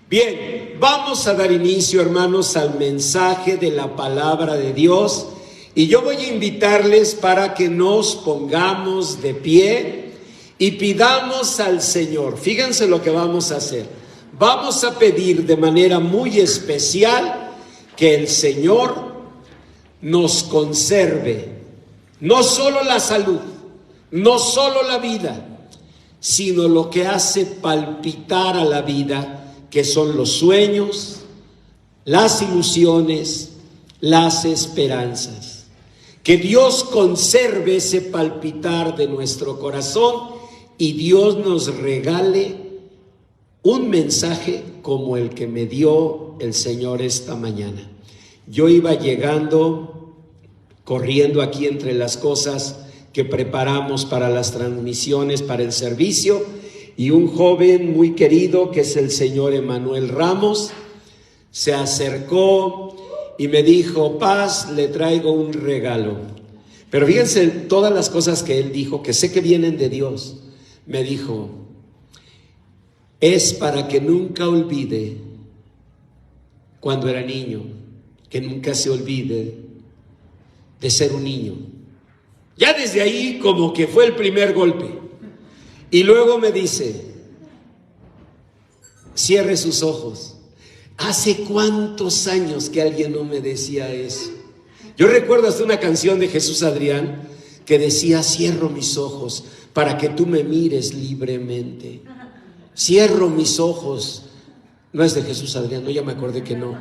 Bien, vamos a dar inicio, hermanos, al mensaje de la palabra de Dios. Y yo voy a invitarles para que nos pongamos de pie y pidamos al Señor. Fíjense lo que vamos a hacer. Vamos a pedir de manera muy especial que el Señor nos conserve, no solo la salud, no solo la vida, sino lo que hace palpitar a la vida, que son los sueños, las ilusiones, las esperanzas. Que Dios conserve ese palpitar de nuestro corazón y Dios nos regale un mensaje como el que me dio el Señor esta mañana. Yo iba llegando, corriendo aquí entre las cosas que preparamos para las transmisiones, para el servicio, y un joven muy querido, que es el señor Emanuel Ramos, se acercó y me dijo: Paz, le traigo un regalo. Pero fíjense todas las cosas que él dijo, que sé que vienen de Dios. Me dijo: es para que nunca olvide cuando era niño, que nunca se olvide de ser un niño. Ya desde ahí como que fue el primer golpe. Y luego me dice: cierre sus ojos. ¿Hace cuántos años que alguien no me decía eso? Yo recuerdo hasta una canción de Jesús Adrián que decía: cierro mis ojos para que tú me mires libremente. Cierro mis ojos. No es de Jesús Adrián, no, ya me acordé que no.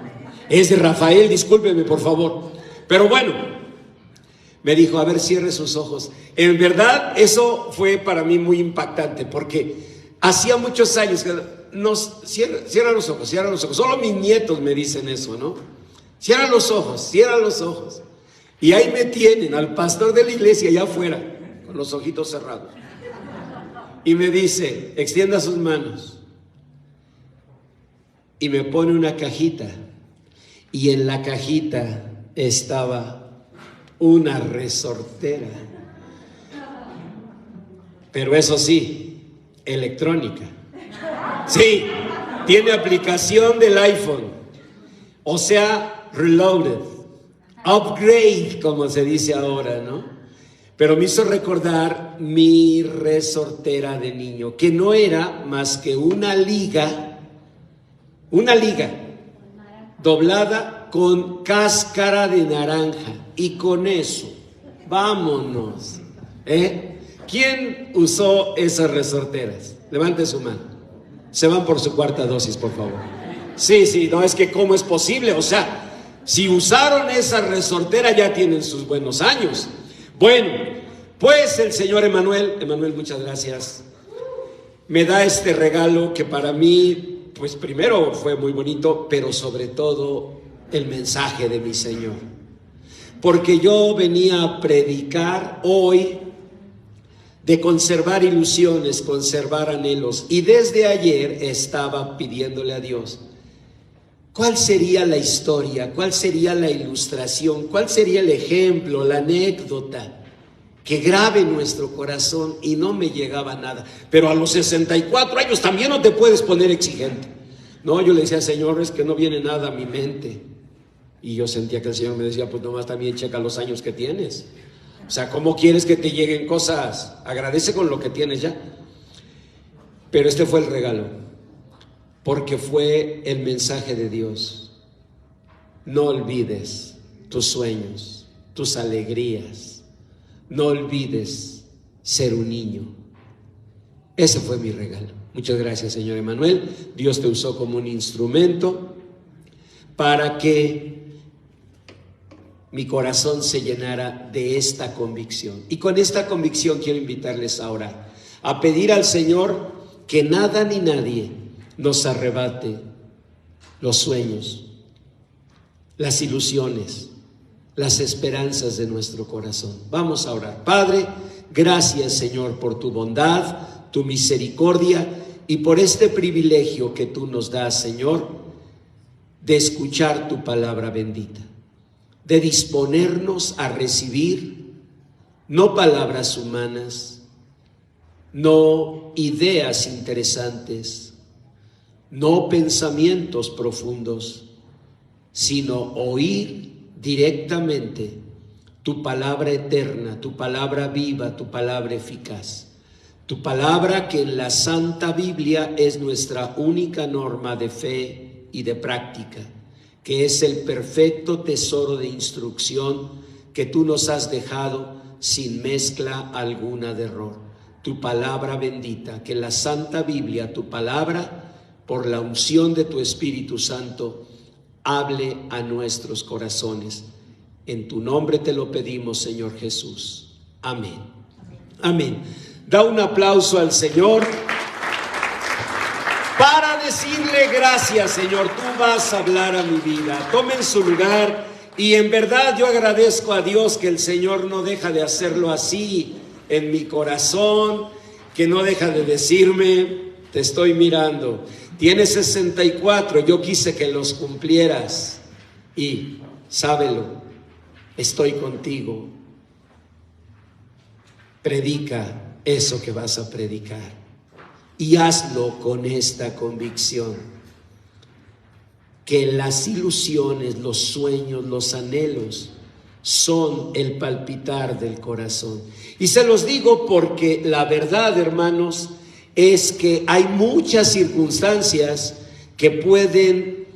Es de Rafael, discúlpeme por favor. Pero bueno, me dijo: a ver, cierre sus ojos. En verdad, eso fue para mí muy impactante, porque hacía muchos años que cierra los ojos, cierra los ojos. Solo mis nietos me dicen eso, ¿no? Cierra los ojos, cierra los ojos. Y ahí me tienen, al pastor de la iglesia allá afuera, con los ojitos cerrados. Y me dice: extienda sus manos. Y me pone una cajita. Y en la cajita estaba una resortera. Pero eso sí, electrónica. Sí, tiene aplicación del iPhone. O sea, reloaded, upgrade, como se dice ahora, ¿no? Pero me hizo recordar mi resortera de niño, que no era más que una liga doblada con cáscara de naranja. Y con eso, vámonos. ¿Quién usó esas resorteras? Levante su mano. Se van por su cuarta dosis, por favor. Sí, no, es que ¿cómo es posible? O sea, si usaron esa resortera ya tienen sus buenos años. Bueno, pues el señor Emanuel, muchas gracias, me da este regalo que para mí, pues primero fue muy bonito, pero sobre todo el mensaje de mi Señor. Porque yo venía a predicar hoy de conservar ilusiones, conservar anhelos. Y desde ayer estaba pidiéndole a Dios: ¿cuál sería la historia? ¿Cuál sería la ilustración? ¿Cuál sería el ejemplo, la anécdota que grabe nuestro corazón? Y no me llegaba nada. Pero a los 64 años también no te puedes poner exigente. No, yo le decía: Señor, es que no viene nada a mi mente. Y yo sentía que el Señor me decía: pues nomás también checa los años que tienes. O sea, ¿cómo quieres que te lleguen cosas? Agradece con lo que tienes ya. Pero este fue el regalo, porque fue el mensaje de Dios. No olvides tus sueños, tus alegrías. No olvides ser un niño. Ese fue mi regalo. Muchas gracias, señor Emanuel. Dios te usó como un instrumento para que mi corazón se llenara de esta convicción. Y con esta convicción quiero invitarles a orar, a pedir al Señor que nada ni nadie nos arrebate los sueños, las ilusiones, las esperanzas de nuestro corazón. Vamos a orar. Padre, gracias, Señor, por tu bondad, tu misericordia y por este privilegio que tú nos das, Señor, de escuchar tu palabra bendita, de disponernos a recibir no palabras humanas, no ideas interesantes, no pensamientos profundos, sino oír directamente tu palabra eterna, tu palabra viva, tu palabra eficaz. Tu palabra que en la Santa Biblia es nuestra única norma de fe y de práctica, que es el perfecto tesoro de instrucción que tú nos has dejado sin mezcla alguna de error. Tu palabra bendita, que la Santa Biblia, tu palabra, por la unción de tu Espíritu Santo, hable a nuestros corazones. En tu nombre te lo pedimos, Señor Jesús. Amén. Amén. Da un aplauso al Señor para decirle gracias, Señor. Tú vas a hablar a mi vida. Tomen su lugar y en verdad yo agradezco a Dios que el Señor no deja de hacerlo así en mi corazón, que no deja de decirme, te estoy mirando. Tienes 64, yo quise que los cumplieras y sábelo, estoy contigo. Predica eso que vas a predicar y hazlo con esta convicción, que las ilusiones, los sueños, los anhelos son el palpitar del corazón. Y se los digo porque la verdad, hermanos, es que hay muchas circunstancias que pueden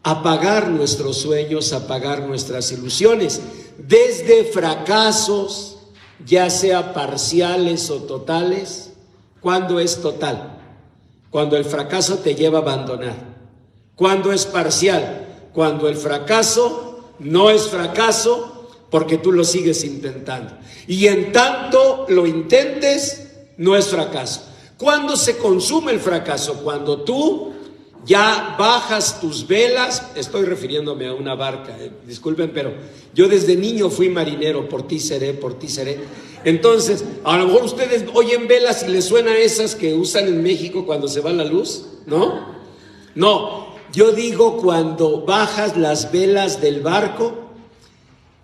apagar nuestros sueños, apagar nuestras ilusiones, desde fracasos, ya sea parciales o totales. ¿Cuándo es total? Cuando el fracaso te lleva a abandonar. ¿Cuándo es parcial? Cuando el fracaso no es fracaso porque tú lo sigues intentando. Y en tanto lo intentes, no es fracaso. ¿Cuándo se consume el fracaso? Cuando tú ya bajas tus velas. Estoy refiriéndome a una barca, disculpen, pero yo desde niño fui marinero, por ti seré, por ti seré. Entonces, a lo mejor ustedes oyen velas y les suena esas que usan en México cuando se va la luz, ¿no? No, yo digo cuando bajas las velas del barco,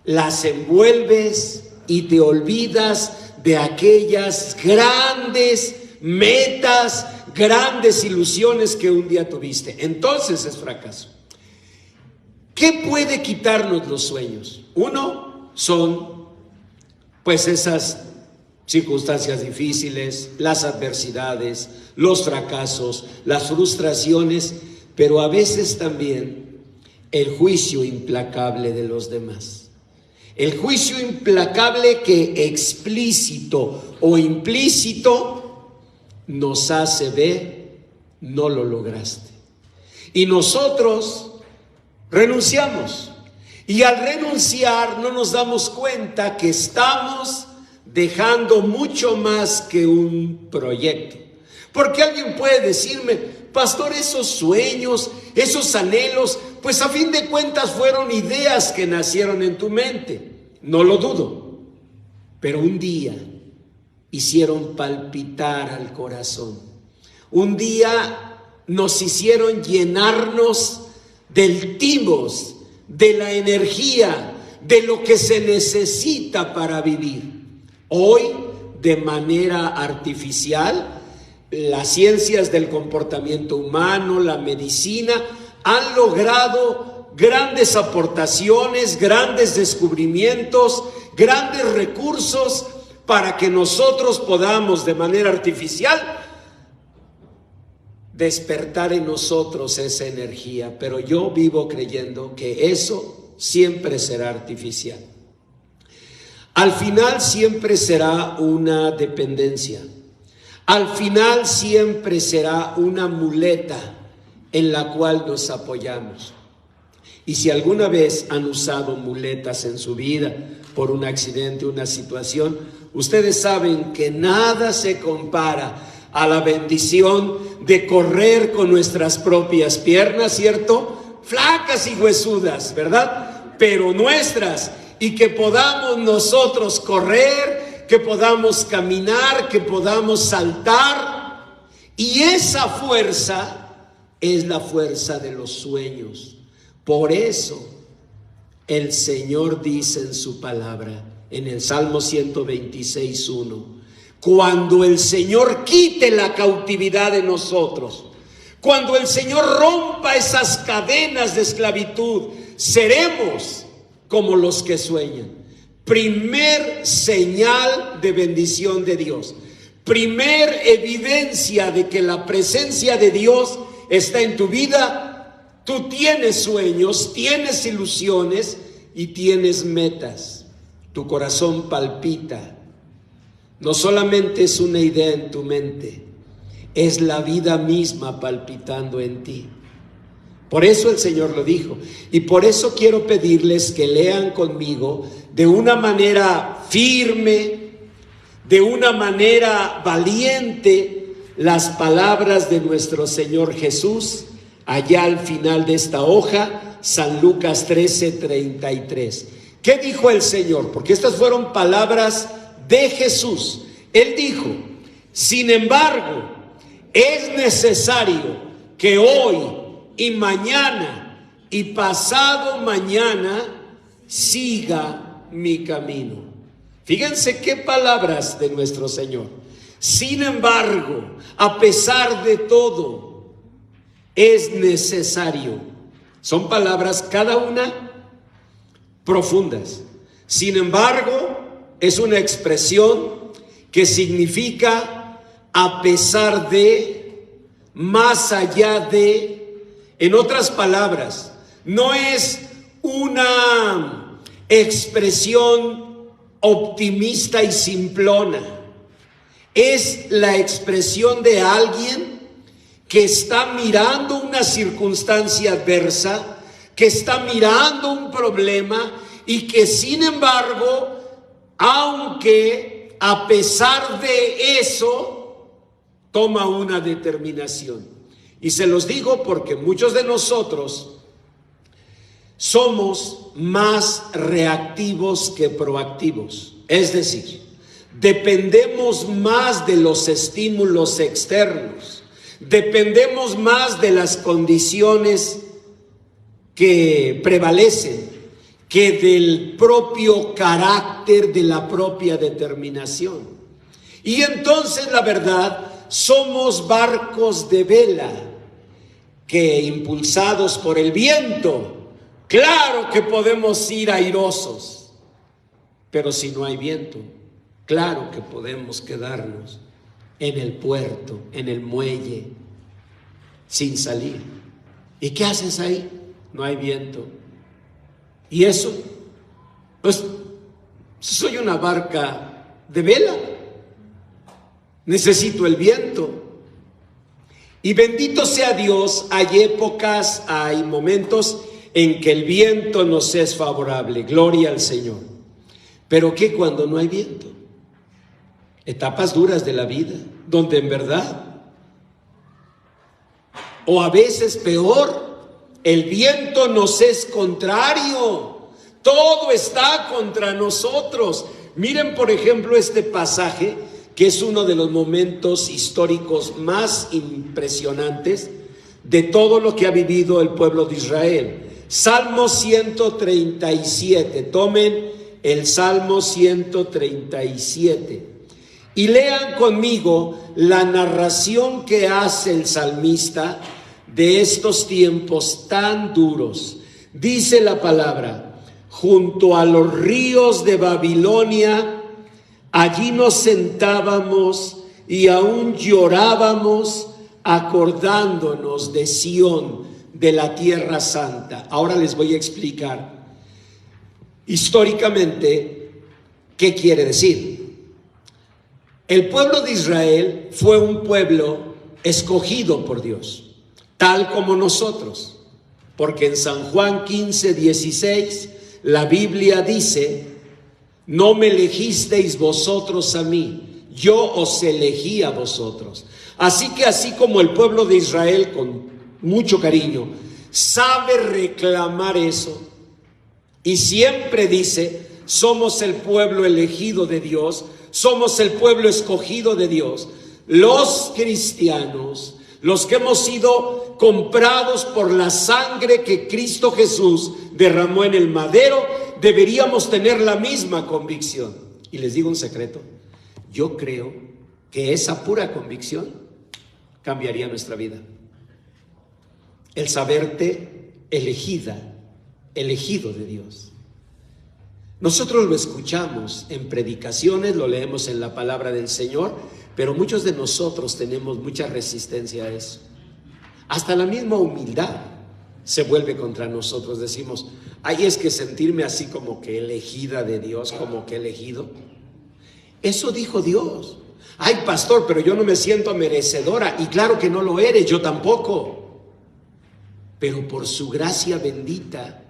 las envuelves y te olvidas de aquellas grandes metas, grandes ilusiones que un día tuviste. Entonces es fracaso. ¿Qué puede quitarnos los sueños? Uno son pues esas circunstancias difíciles, las adversidades, los fracasos, las frustraciones, pero a veces también el juicio implacable de los demás. El juicio implacable que explícito o implícito nos hace ver, no lo lograste. Y nosotros renunciamos. Y al renunciar no nos damos cuenta que estamos dejando mucho más que un proyecto. Porque alguien puede decirme, pastor, esos sueños, esos anhelos, pues a fin de cuentas fueron ideas que nacieron en tu mente. No lo dudo. Pero un día hicieron palpitar al corazón. Un día nos hicieron llenarnos del timos, de la energía, de lo que se necesita para vivir. Hoy, de manera artificial, las ciencias del comportamiento humano, la medicina, han logrado grandes aportaciones, grandes descubrimientos, grandes recursos para que nosotros podamos de manera artificial despertar en nosotros esa energía. Pero yo vivo creyendo que eso siempre será artificial. Al final siempre será una dependencia. Al final siempre será una muleta en la cual nos apoyamos. Y si alguna vez han usado muletas en su vida por un accidente, una situación, ustedes saben que nada se compara a la bendición de correr con nuestras propias piernas, ¿cierto? Flacas y huesudas, ¿verdad? Pero nuestras, y que podamos nosotros correr, que podamos caminar, que podamos saltar. Y esa fuerza es la fuerza de los sueños. Por eso el Señor dice en su palabra, en el Salmo 126:1, cuando el Señor quite la cautividad de nosotros, Cuando el Señor rompa esas cadenas de esclavitud, seremos como los que sueñan. Primer señal de bendición de Dios. Primer evidencia de que la presencia de Dios está en tu vida. Tú tienes sueños, tienes ilusiones y tienes metas. Tu corazón palpita. No solamente es una idea en tu mente, es la vida misma palpitando en ti. Por eso el Señor lo dijo. Y por eso quiero pedirles que lean conmigo de una manera firme, de una manera valiente, las palabras de nuestro Señor Jesús, allá al final de esta hoja, San Lucas 13:33. ¿Qué dijo el Señor? Porque estas fueron palabras de Jesús. Él dijo: sin embargo, es necesario que hoy y mañana y pasado mañana siga mi camino. Fíjense qué palabras de nuestro Señor. Sin embargo, a pesar de todo, es necesario. Son palabras cada una profundas. Sin embargo, es una expresión que significa a pesar de, más allá de. En otras palabras, no es una expresión optimista y simplona. Es la expresión de alguien que está mirando una circunstancia adversa, que está mirando un problema y que sin embargo, aunque a pesar de eso, toma una determinación. Y se los digo porque muchos de nosotros somos más reactivos que proactivos. Es decir, dependemos más de los estímulos externos, dependemos más de las condiciones que prevalecen que del propio carácter, de la propia determinación. Y entonces, la verdad, somos barcos de vela que, impulsados por el viento, claro que podemos ir airosos, pero si no hay viento, claro que podemos quedarnos en el puerto, en el muelle, sin salir. ¿Y qué haces ahí? No hay viento. ¿Y eso? Pues soy una barca de vela. Necesito el viento. Y bendito sea Dios, hay épocas, hay momentos en que el viento nos es favorable. Gloria al Señor. Pero ¿qué cuando no hay viento? Etapas duras de la vida, donde en verdad, o a veces peor, el viento nos es contrario. Todo está contra nosotros. Miren, por ejemplo, este pasaje, que es uno de los momentos históricos más impresionantes de todo lo que ha vivido el pueblo de Israel. Salmo 137. Tomen el Salmo 137 y lean conmigo la narración que hace el salmista de estos tiempos tan duros. Dice la palabra: junto a los ríos de Babilonia, allí nos sentábamos y aún llorábamos, acordándonos de Sión, de la tierra santa. Ahora les voy a explicar históricamente qué quiere decir. El pueblo de Israel fue un pueblo escogido por Dios, tal como nosotros, porque en San Juan 15:16 la Biblia dice: no me elegisteis vosotros a mí, yo os elegí a vosotros. Así que así como el pueblo de Israel, con mucho cariño, sabe reclamar eso y siempre dice: somos el pueblo elegido de Dios, somos el pueblo escogido de Dios. Los cristianos, los que hemos sido comprados por la sangre que Cristo Jesús derramó en el madero, deberíamos tener la misma convicción. Y les digo un secreto: yo creo que esa pura convicción cambiaría nuestra vida. el saberte elegida, elegido de Dios. Nosotros lo escuchamos en predicaciones, lo leemos en la palabra del Señor, pero muchos de nosotros tenemos mucha resistencia a eso. Hasta la misma humildad se vuelve contra nosotros. Decimos, ay, es que sentirme así como que elegida de Dios, como que elegido. Eso dijo Dios. Ay, pastor, pero yo no me siento merecedora. Y claro que no lo eres, yo tampoco. Pero por su gracia bendita,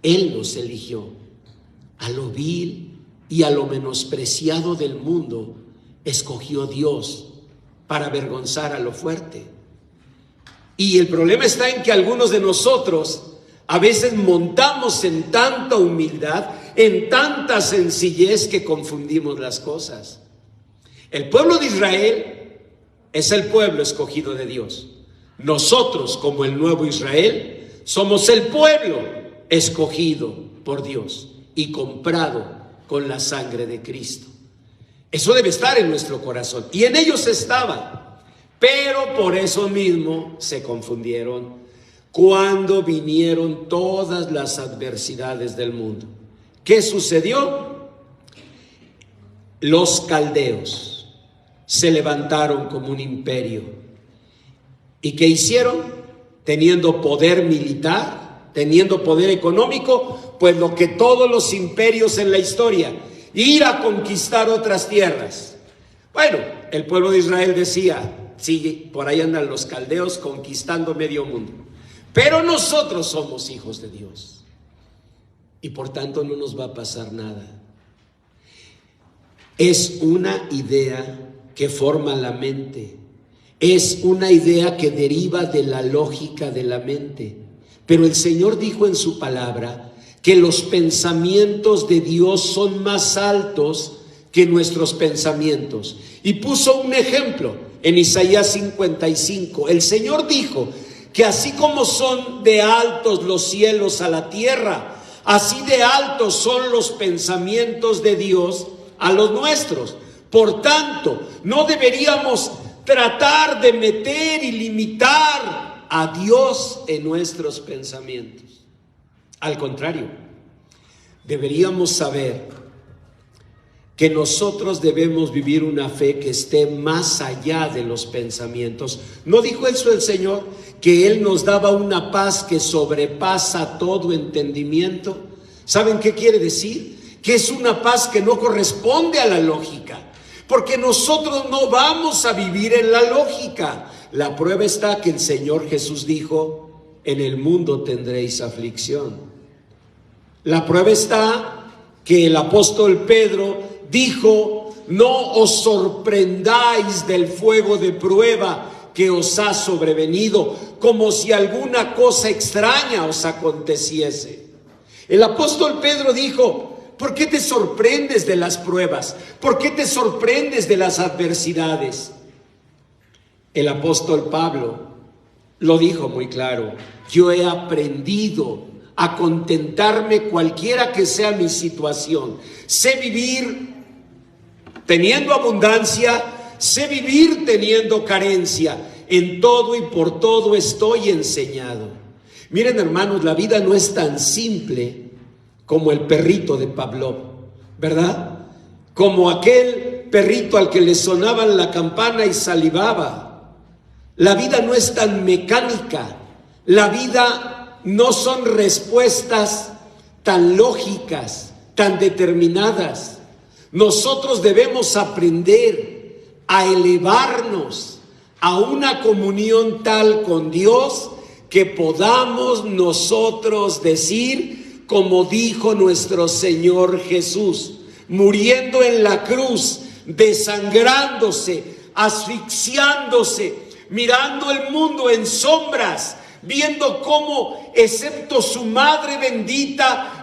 Él nos eligió. A lo vil y a lo menospreciado del mundo, escogió Dios para avergonzar a lo fuerte. Y el problema está en que algunos de nosotros a veces montamos en tanta humildad, en tanta sencillez, que confundimos las cosas. El pueblo de Israel es el pueblo escogido de Dios. Nosotros, como el nuevo Israel, somos el pueblo escogido por Dios y comprado con la sangre de Cristo. Eso debe estar en nuestro corazón, y en ellos estaba, pero por eso mismo se confundieron cuando vinieron todas las adversidades del mundo. ¿Qué sucedió? Los caldeos se levantaron como un imperio. ¿Y qué hicieron? Teniendo poder militar, teniendo poder económico, pues lo que todos los imperios en la historia, ir a conquistar otras tierras. Bueno, el pueblo de Israel decía, sí, por ahí andan los caldeos conquistando medio mundo, pero nosotros somos hijos de Dios y por tanto no nos va a pasar nada. Es una idea que forma la mente, es una idea que deriva de la lógica de la mente, pero el Señor dijo en su palabra que los pensamientos de Dios son más altos que nuestros pensamientos. Y puso un ejemplo en Isaías 55. El Señor dijo que así como son de altos los cielos a la tierra, así de altos son los pensamientos de Dios a los nuestros. Por tanto, no deberíamos tratar de meter y limitar a Dios en nuestros pensamientos. Al contrario, deberíamos saber que nosotros debemos vivir una fe que esté más allá de los pensamientos. ¿No dijo eso el Señor? Que Él nos daba una paz que sobrepasa todo entendimiento. ¿Saben qué quiere decir? Que es una paz que no corresponde a la lógica, porque nosotros no vamos a vivir en la lógica. La prueba está que el Señor Jesús dijo, en el mundo tendréis aflicción. La prueba está que el apóstol Pedro dijo, no os sorprendáis del fuego de prueba que os ha sobrevenido, como si alguna cosa extraña os aconteciese. El apóstol Pedro dijo, ¿por qué te sorprendes de las pruebas? ¿Por qué te sorprendes de las adversidades? El apóstol Pablo lo dijo muy claro, yo he aprendido a contentarme cualquiera que sea mi situación. Sé vivir teniendo abundancia, sé vivir teniendo carencia. En todo y por todo estoy enseñado. Miren, hermanos, la vida no es tan simple como el perrito de Pavlov, ¿verdad? Como aquel perrito al que le sonaban la campana y salivaba. La vida no es tan mecánica. La vida no son respuestas tan lógicas, tan determinadas. Nosotros debemos aprender a elevarnos a una comunión tal con Dios que podamos nosotros decir, como dijo nuestro Señor Jesús, muriendo en la cruz, desangrándose, asfixiándose, mirando el mundo en sombras, viendo cómo, excepto su madre bendita,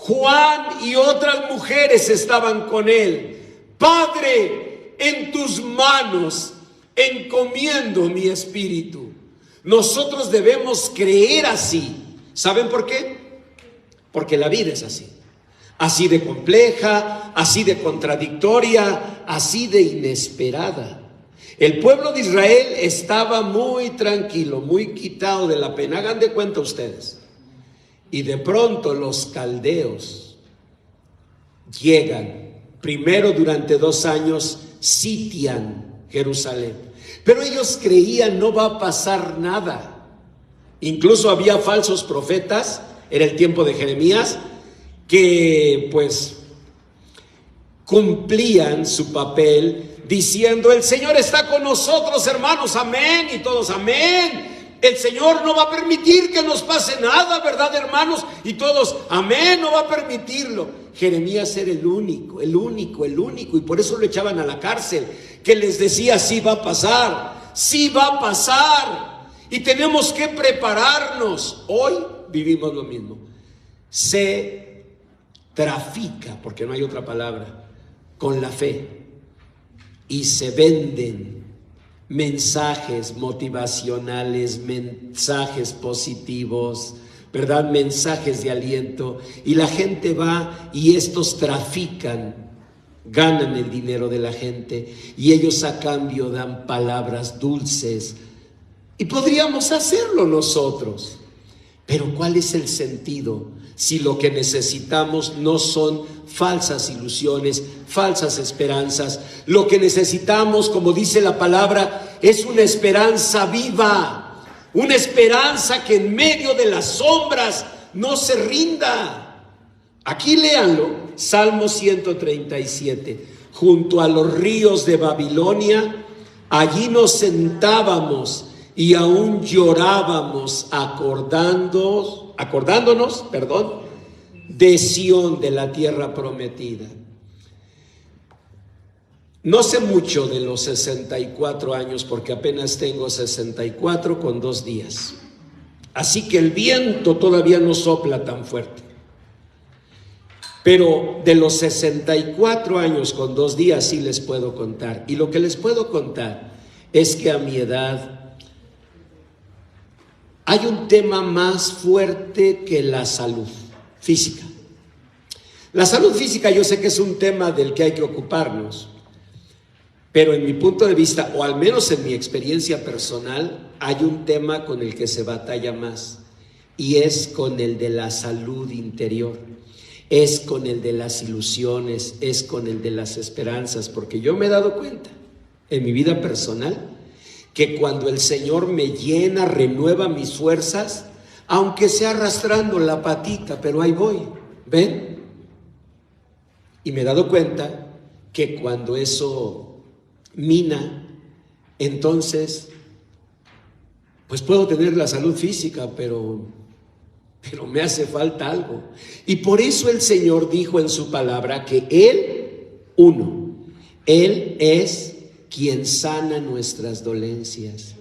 Juan y otras mujeres estaban con él. Padre, en tus manos encomiendo mi espíritu. Nosotros debemos creer así. ¿Saben por qué? Porque la vida es así. Así de compleja, así de contradictoria, así de inesperada. El pueblo de Israel estaba muy tranquilo, muy quitado de la pena. Hagan de cuenta ustedes. Y de pronto los caldeos llegan. Primero durante 2 años sitian Jerusalén. Pero ellos creían no va a pasar nada. Incluso había falsos profetas, era el tiempo de Jeremías, que pues cumplían su papel diciendo: el Señor está con nosotros, hermanos, amén, y todos amén. El Señor no va a permitir que nos pase nada, ¿verdad, hermanos? Y todos, amén, no va a permitirlo. Jeremías era el único, y por eso lo echaban a la cárcel, que les decía: sí va a pasar, y tenemos que prepararnos. Hoy vivimos lo mismo. Se trafica, porque no hay otra palabra, con la fe, y se venden mensajes motivacionales, mensajes positivos, ¿verdad? Mensajes de aliento, y la gente va y estos trafican, ganan el dinero de la gente, y ellos a cambio dan palabras dulces, y podríamos hacerlo nosotros. Pero ¿cuál es el sentido si lo que necesitamos no son falsas ilusiones, falsas esperanzas? Lo que necesitamos, como dice la palabra, es una esperanza viva, una esperanza que en medio de las sombras no se rinda. Aquí léanlo, Salmo 137. Junto a los ríos de Babilonia, allí nos sentábamos y aún llorábamos acordándonos, de Sión, de la tierra prometida. No sé mucho de los 64 años, porque apenas tengo 64 con 2 días. Así que el viento todavía no sopla tan fuerte. Pero de los 64 años con 2 días sí les puedo contar. Y lo que les puedo contar es que a mi edad hay un tema más fuerte que la salud física. La salud física yo sé que es un tema del que hay que ocuparnos, pero en mi punto de vista, o al menos en mi experiencia personal, hay un tema con el que se batalla más, y es con el de la salud interior, es con el de las ilusiones, es con el de las esperanzas, porque yo me he dado cuenta en mi vida personal que cuando el Señor me llena, renueva mis fuerzas, aunque sea arrastrando la patita, pero ahí voy, ¿ven? Y me he dado cuenta que cuando eso mina, entonces, pues puedo tener la salud física, pero me hace falta algo. Y por eso el Señor dijo en su palabra que Él es quien sana nuestras dolencias.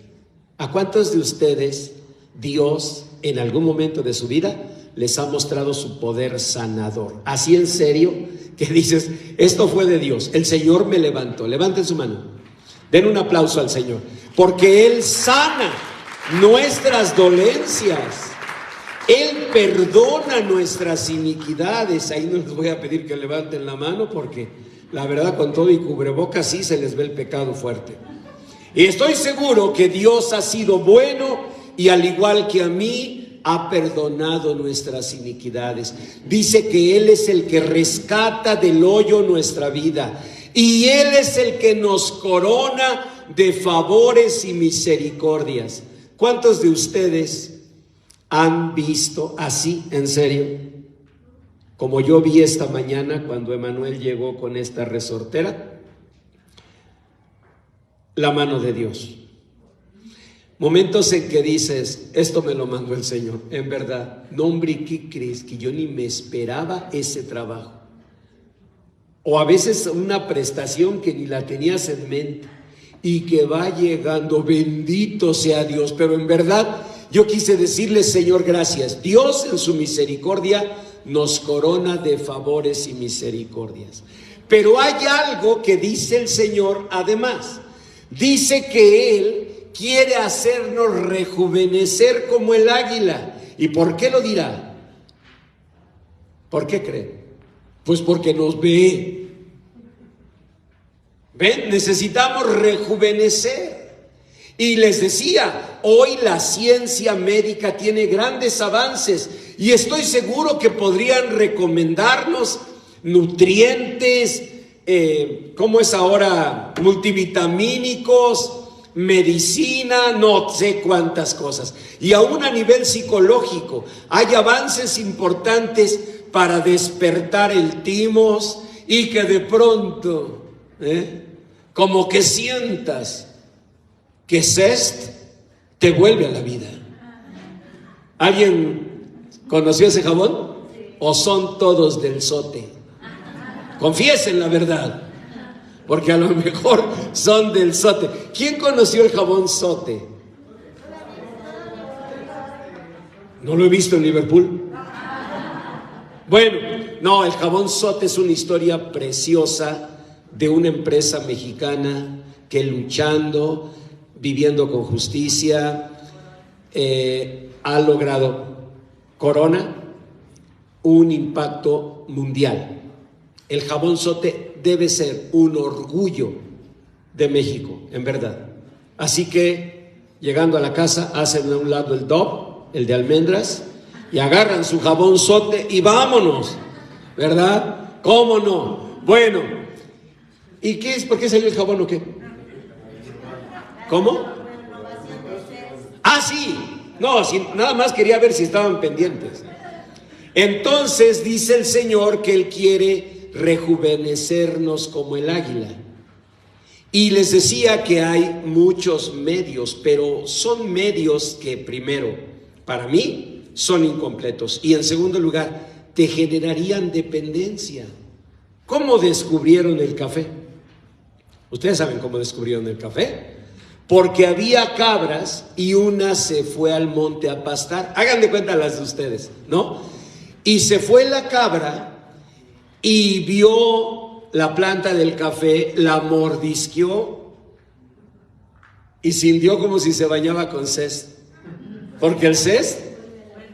¿A cuántos de ustedes Dios en algún momento de su vida les ha mostrado su poder sanador? Así en serio, que dices, esto fue de Dios, el Señor me levantó. Levanten su mano, den un aplauso al Señor, porque Él sana nuestras dolencias, Él perdona nuestras iniquidades. Ahí no les voy a pedir que levanten la mano, porque la verdad, con todo y cubrebocas sí se les ve el pecado fuerte. Y estoy seguro que Dios ha sido bueno, y al igual que a mí, ha perdonado nuestras iniquidades. Dice que Él es el que rescata del hoyo nuestra vida, y Él es el que nos corona de favores y misericordias. ¿Cuántos de ustedes han visto así, en serio, como yo vi esta mañana cuando Emanuel llegó con esta resortera? La mano de Dios. Momentos en que dices, esto me lo mandó el Señor. En verdad, no, hombre, ¿qué crees? Que yo ni me esperaba ese trabajo. O a veces una prestación que ni la tenías en mente y que va llegando, bendito sea Dios. Pero en verdad, yo quise decirle, Señor, gracias. Dios en su misericordia nos corona de favores y misericordias. Pero hay algo que dice el Señor además. Dice que Él quiere hacernos rejuvenecer como el águila. ¿Y por qué lo dirá? ¿Por qué creen? Pues porque nos ve. ¿Ven? Necesitamos rejuvenecer. Y les decía, hoy la ciencia médica tiene grandes avances y estoy seguro que podrían recomendarnos nutrientes, ¿cómo es ahora? Multivitamínicos, medicina, no sé cuántas cosas. Y aún a nivel psicológico hay avances importantes para despertar el timos y que de pronto, como que sientas que Zest te vuelve a la vida. ¿Alguien conoció ese jabón? ¿O son todos del Zote? Confiesen la verdad, porque a lo mejor son del Zote. ¿Quién conoció el jabón Zote? No lo he visto en Liverpool. Bueno, no, el jabón Zote es una historia preciosa de una empresa mexicana que luchando, viviendo con justicia, ha logrado, Corona, un impacto mundial. El jabón Zote debe ser un orgullo de México, en verdad. Así que, llegando a la casa, hacen a un lado el Dove, el de almendras, y agarran su jabón Zote y vámonos, ¿verdad? ¿Cómo no? Bueno, ¿y qué es? ¿Por qué salió el jabón o qué? ¿Cómo? Ah, sí. No, nada más quería ver si estaban pendientes. Entonces dice el Señor que Él quiere rejuvenecernos como el águila. Y les decía que hay muchos medios, pero son medios que primero, para mí, son incompletos. Y en segundo lugar, te generarían dependencia. ¿Cómo descubrieron el café? ¿Ustedes saben cómo descubrieron el café? Porque había cabras y una se fue al monte a pastar. Hagan de cuenta las de ustedes, ¿no? Y se fue la cabra y vio la planta del café, la mordisqueó y sintió como si se bañaba con Zest. Porque el Zest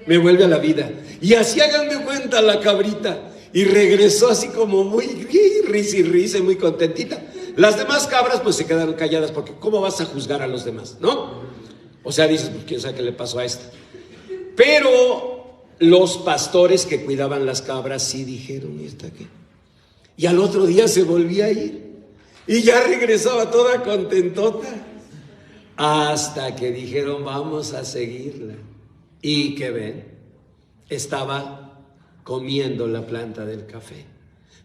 me vuelve a la vida. Y así hagan de cuenta la cabrita. Y regresó así como muy risa y risa y muy contentita. Las demás cabras pues se quedaron calladas porque ¿cómo vas a juzgar a los demás? ¿No? O sea, dices, pues quién sabe qué le pasó a esta. Pero los pastores que cuidaban las cabras sí dijeron, ¿y esta qué? Y al otro día se volvía a ir. Y ya regresaba toda contentota. Hasta que dijeron, vamos a seguirla. Y que ven, estaba comiendo la planta del café.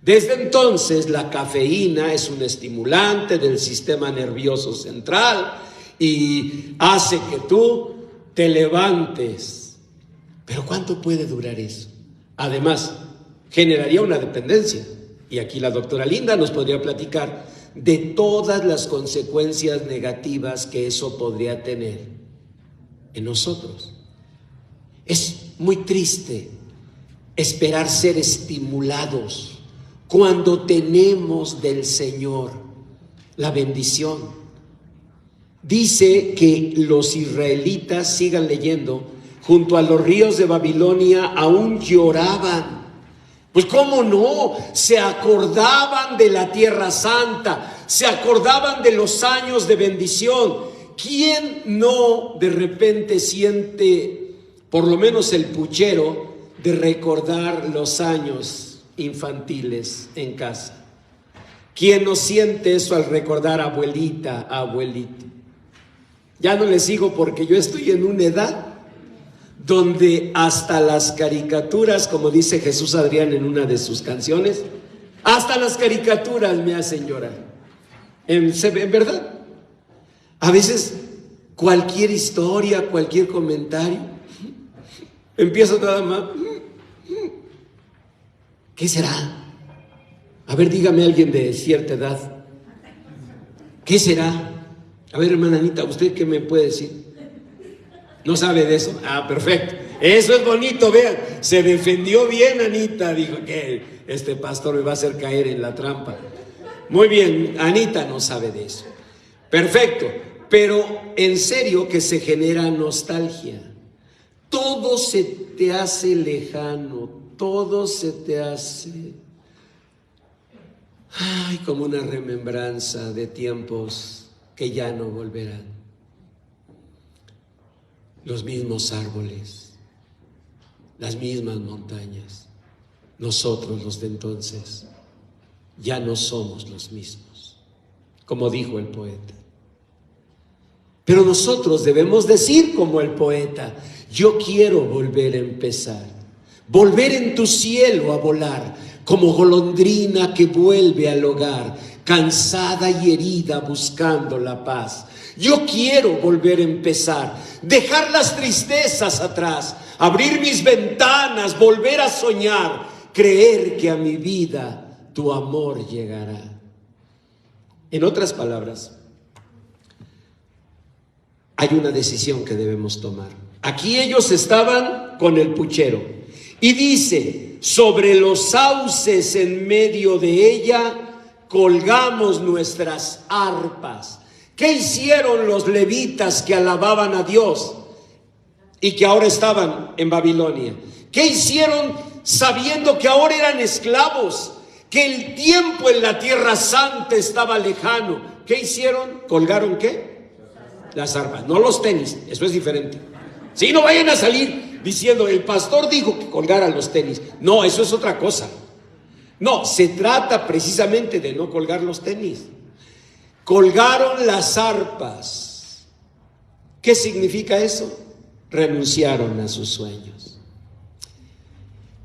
Desde entonces la cafeína es un estimulante del sistema nervioso central y hace que tú te levantes. Pero ¿cuánto puede durar eso? Además, generaría una dependencia. Y aquí la doctora Linda nos podría platicar de todas las consecuencias negativas que eso podría tener en nosotros. Es muy triste esperar ser estimulados cuando tenemos del Señor la bendición. Dice que los israelitas, sigan leyendo, junto a los ríos de Babilonia aún lloraban. Pues cómo no, se acordaban de la tierra santa, se acordaban de los años de bendición. ¿Quién no de repente siente por lo menos el puchero de recordar los años infantiles en casa? ¿Quién no siente eso al recordar abuelita, abuelito? Ya no les sigo porque yo estoy en una edad donde hasta las caricaturas, como dice Jesús Adrián en una de sus canciones, hasta las caricaturas me hacen llorar. En verdad, a veces cualquier historia, cualquier comentario, empiezo nada más. ¿Qué será? A ver, dígame alguien de cierta edad. ¿Qué será? A ver, hermana Anita, ¿usted qué me puede decir? ¿No sabe de eso? Ah, perfecto. Eso es bonito, vean. Se defendió bien, Anita. Dijo que este pastor me va a hacer caer en la trampa. Muy bien, Anita no sabe de eso. Perfecto. Pero en serio que se genera nostalgia. Todo se te hace lejano. Todo se te hace... Ay, como una remembranza de tiempos que ya no volverán. Los mismos árboles, las mismas montañas. Nosotros, los de entonces, ya no somos los mismos, como dijo el poeta. Pero nosotros debemos decir como el poeta: yo quiero volver a empezar, volver en tu cielo a volar, como golondrina que vuelve al hogar, cansada y herida buscando la paz. Yo quiero volver a empezar, dejar las tristezas atrás, abrir mis ventanas, volver a soñar, creer que a mi vida tu amor llegará. En otras palabras, hay una decisión que debemos tomar. Aquí ellos estaban con el puchero y dice: sobre los sauces en medio de ella colgamos nuestras arpas. ¿Qué hicieron los levitas que alababan a Dios y que ahora estaban en Babilonia? ¿Qué hicieron sabiendo que ahora eran esclavos, que el tiempo en la tierra santa estaba lejano? ¿Qué hicieron? ¿Colgaron qué? Las arpas, no los tenis. Eso es diferente. Sí, no vayan a salir diciendo: el pastor dijo que colgaran los tenis. No, eso es otra cosa. No, se trata precisamente de no colgar los tenis. Colgaron las arpas. ¿Qué significa eso? Renunciaron a sus sueños.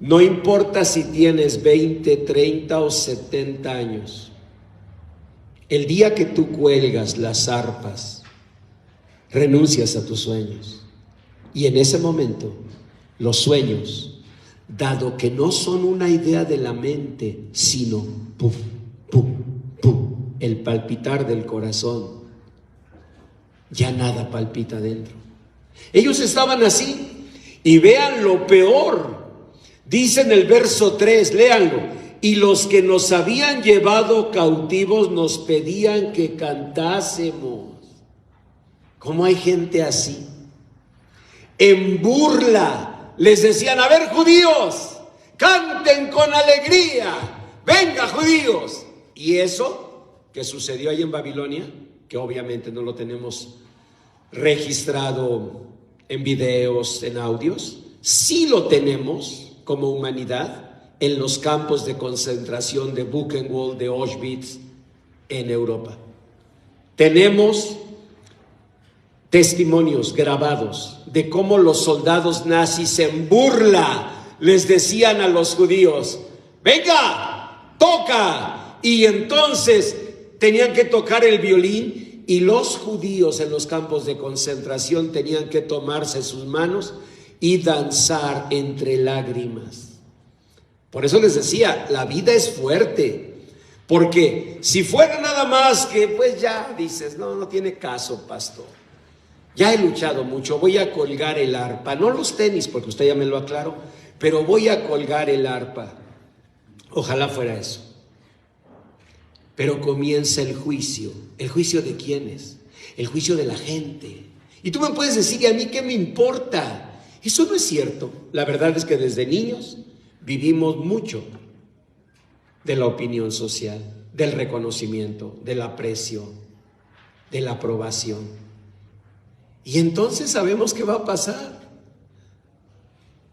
No importa si tienes 20, 30 o 70 años. El día que tú cuelgas las arpas, renuncias a tus sueños. Y en ese momento, los sueños, dado que no son una idea de la mente, sino pum, pum, pum, el palpitar del corazón, ya nada palpita dentro. Ellos estaban así. Y vean lo peor. Dice en el verso 3, léanlo: y los que nos habían llevado cautivos nos pedían que cantásemos. ¿Cómo hay gente así? En burla les decían: a ver, judíos, canten con alegría, venga, judíos. Y eso que sucedió ahí en Babilonia, que obviamente no lo tenemos registrado en videos, en audios, sí lo tenemos como humanidad en los campos de concentración de Buchenwald, de Auschwitz, en Europa. Tenemos testimonios grabados de cómo los soldados nazis en burla les decían a los judíos: venga, toca. Y entonces tenían que tocar el violín, y los judíos en los campos de concentración tenían que tomarse sus manos y danzar entre lágrimas. Por eso les decía, la vida es fuerte, porque si fuera nada más que, pues ya dices: no tiene caso, pastor, ya he luchado mucho, voy a colgar el arpa, no los tenis, porque usted ya me lo aclaró, pero voy a colgar el arpa. Ojalá fuera eso. Pero comienza el juicio. ¿El juicio de quiénes? El juicio de la gente. Y tú me puedes decir: ¿y a mí qué me importa? Eso no es cierto. La verdad es que desde niños vivimos mucho de la opinión social, del reconocimiento, del aprecio, de la aprobación. Y entonces sabemos qué va a pasar,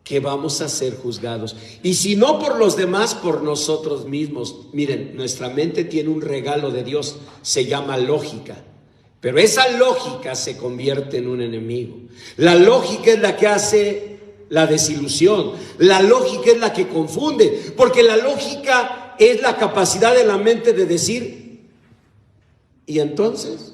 que vamos a ser juzgados. Y si no por los demás, por nosotros mismos. Miren, nuestra mente tiene un regalo de Dios, se llama lógica. Pero esa lógica se convierte en un enemigo. La lógica es la que hace la desilusión. La lógica es la que confunde. Porque la lógica es la capacidad de la mente de decir: ¿y entonces?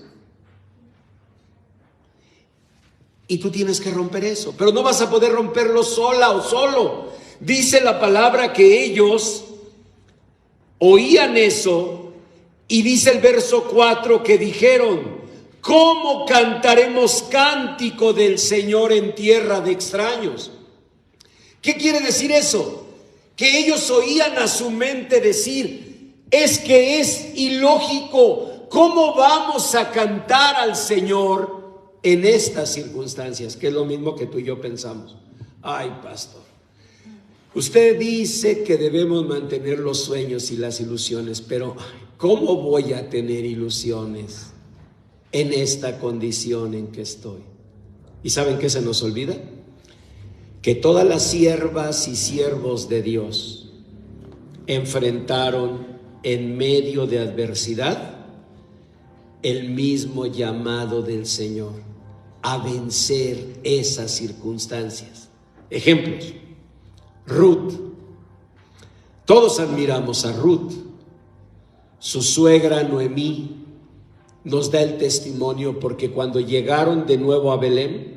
Y tú tienes que romper eso, pero no vas a poder romperlo sola o solo. Dice la palabra que ellos oían eso, y dice el verso 4 que dijeron: ¿cómo cantaremos cántico del Señor en tierra de extraños? ¿Qué quiere decir eso? Que ellos oían a su mente decir: es que es ilógico, ¿cómo vamos a cantar al Señor en estas circunstancias? Que es lo mismo que tú y yo pensamos. Ay, pastor, Usted dice que debemos mantener los sueños y las ilusiones, pero ¿cómo voy a tener ilusiones en esta condición en que estoy? ¿Y saben qué se nos olvida? Que todas las siervas y siervos de Dios enfrentaron en medio de adversidad el mismo llamado del Señor a vencer esas circunstancias. Ejemplos: Ruth. Todos admiramos a Ruth. Su suegra Noemí nos da el testimonio, porque cuando llegaron de nuevo a Belén,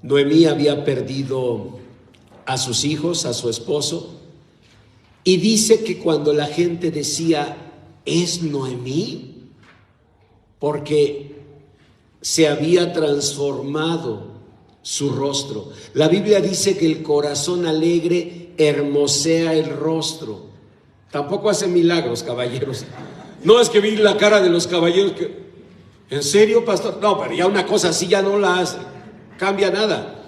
Noemí había perdido a sus hijos, a su esposo, y dice que cuando la gente decía, ¿es Noemí? Porque se había transformado su rostro. La Biblia dice que el corazón alegre hermosea el rostro. Tampoco hace milagros, caballeros. No es que vi la cara de los caballeros que, ¿en serio, pastor? No, pero ya una cosa así ya no la hace, cambia nada.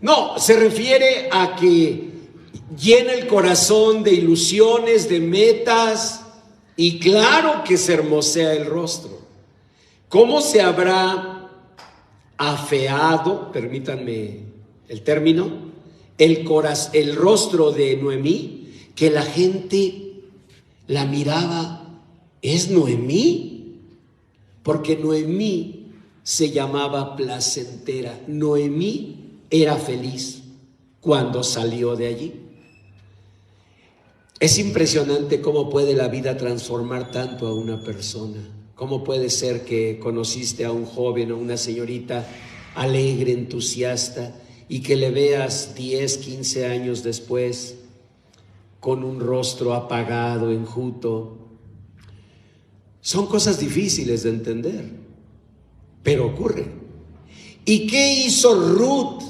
No, se refiere a que llena el corazón de ilusiones, de metas, y claro que se hermosea el rostro. ¿Cómo se habrá afeado, permítanme el término, el rostro de Noemí, que la gente la miraba? ¿Es Noemí? Porque Noemí se llamaba placentera. Noemí era feliz cuando salió de allí. Es impresionante cómo puede la vida transformar tanto a una persona. ¿Cómo puede ser que conociste a un joven o una señorita alegre, entusiasta, y que le veas 10, 15 años después con un rostro apagado, enjuto? Son cosas difíciles de entender, pero ocurre. ¿Y qué hizo Ruth?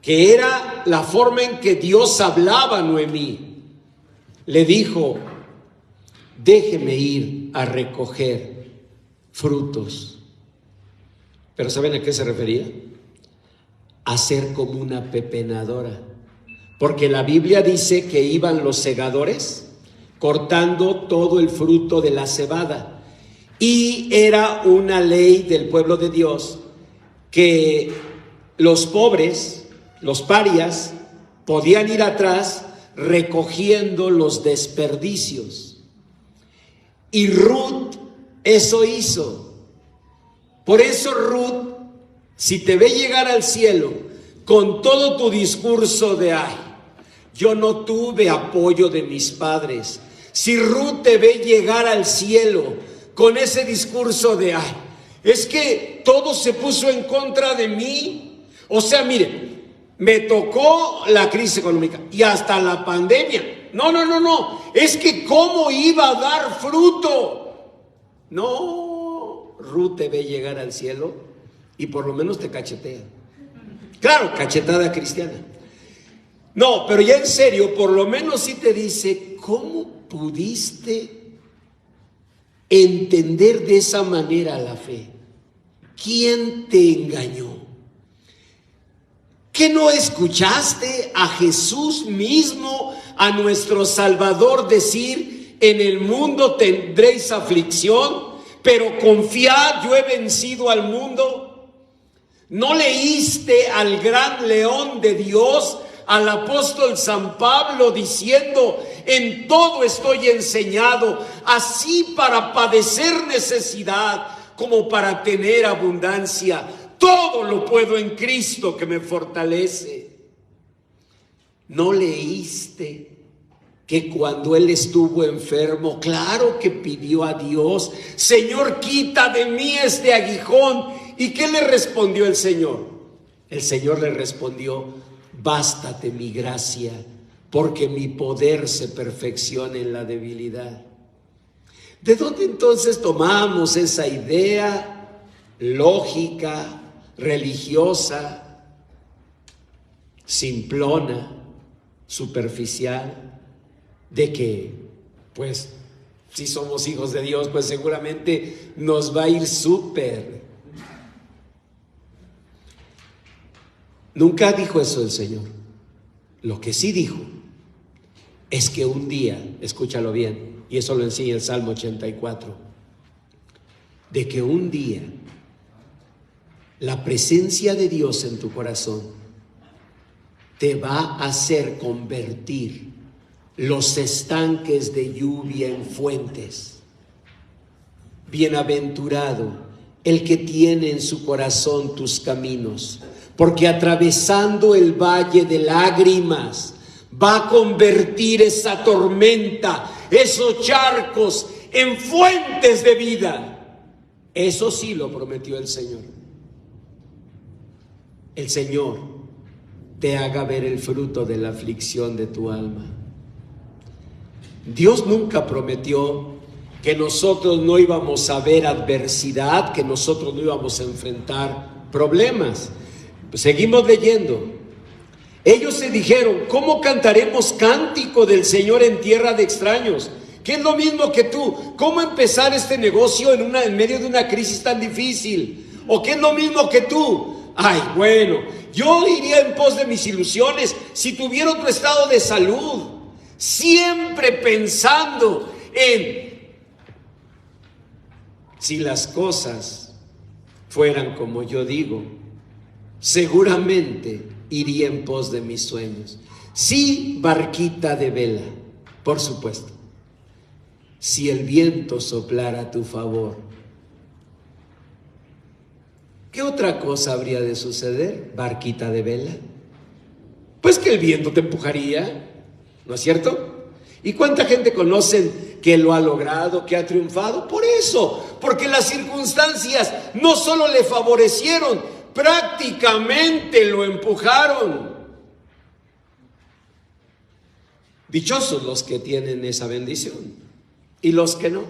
Que era la forma en que Dios hablaba a Noemí. Le dijo, déjeme ir a recoger frutos. ¿Pero saben a qué se refería? A ser como una pepenadora. Porque la Biblia dice que iban los segadores cortando todo el fruto de la cebada. Y era una ley del pueblo de Dios que los pobres, los parias, podían ir atrás recogiendo los desperdicios. Y Ruth eso hizo. Por eso Ruth, si te ve llegar al cielo con todo tu discurso de yo no tuve apoyo de mis padres, si Ruth te ve llegar al cielo con ese discurso de es que todo se puso en contra de mí, o sea, mire, me tocó la crisis económica y hasta la pandemia, no, es que cómo iba a dar fruto. No, Ruth te ve llegar al cielo y por lo menos te cachetea. Claro, cachetada cristiana. No, pero ya en serio, por lo menos sí te dice, ¿cómo pudiste entender de esa manera la fe? ¿Quién te engañó? ¿Qué no escuchaste a Jesús mismo, a nuestro Salvador, decir, en el mundo tendréis aflicción, pero confiad, yo he vencido al mundo? ¿No leíste al gran león de Dios, al apóstol San Pablo, diciendo, en todo estoy enseñado, así para padecer necesidad como para tener abundancia? Todo lo puedo en Cristo que me fortalece. ¿No leíste que cuando él estuvo enfermo, claro que pidió a Dios, Señor, quita de mí este aguijón? ¿Y qué le respondió el Señor? El Señor le respondió, bástate mi gracia, porque mi poder se perfecciona en la debilidad. ¿De dónde entonces tomamos esa idea lógica, religiosa, simplona, superficial, de que, pues, si somos hijos de Dios, pues seguramente nos va a ir súper? Nunca dijo eso el Señor. Lo que sí dijo es que un día, escúchalo bien, y eso lo enseña el Salmo 84, de que un día la presencia de Dios en tu corazón te va a hacer convertir los estanques de lluvia en fuentes. Bienaventurado el que tiene en su corazón tus caminos, porque atravesando el valle de lágrimas va a convertir esa tormenta, esos charcos, en fuentes de vida. Eso sí lo prometió el Señor. El Señor te haga ver el fruto de la aflicción de tu alma. Dios nunca prometió que nosotros no íbamos a ver adversidad, que nosotros no íbamos a enfrentar problemas. Pues seguimos leyendo. Ellos se dijeron: ¿cómo cantaremos cántico del Señor en tierra de extraños? ¿Qué es lo mismo que tú? ¿Cómo empezar este negocio en medio de una crisis tan difícil? ¿O qué es lo mismo que tú? Ay, bueno, yo iría en pos de mis ilusiones si tuviera otro estado de salud, siempre pensando en si las cosas fueran como yo digo, seguramente iría en pos de mis sueños. Sí, barquita de vela, por supuesto. Si el viento soplara a tu favor, ¿qué otra cosa habría de suceder, barquita de vela? Pues que el viento te empujaría, ¿no es cierto? ¿Y cuánta gente conocen que lo ha logrado, que ha triunfado? Por eso, porque las circunstancias no solo le favorecieron, prácticamente lo empujaron. Dichosos los que tienen esa bendición y los que no.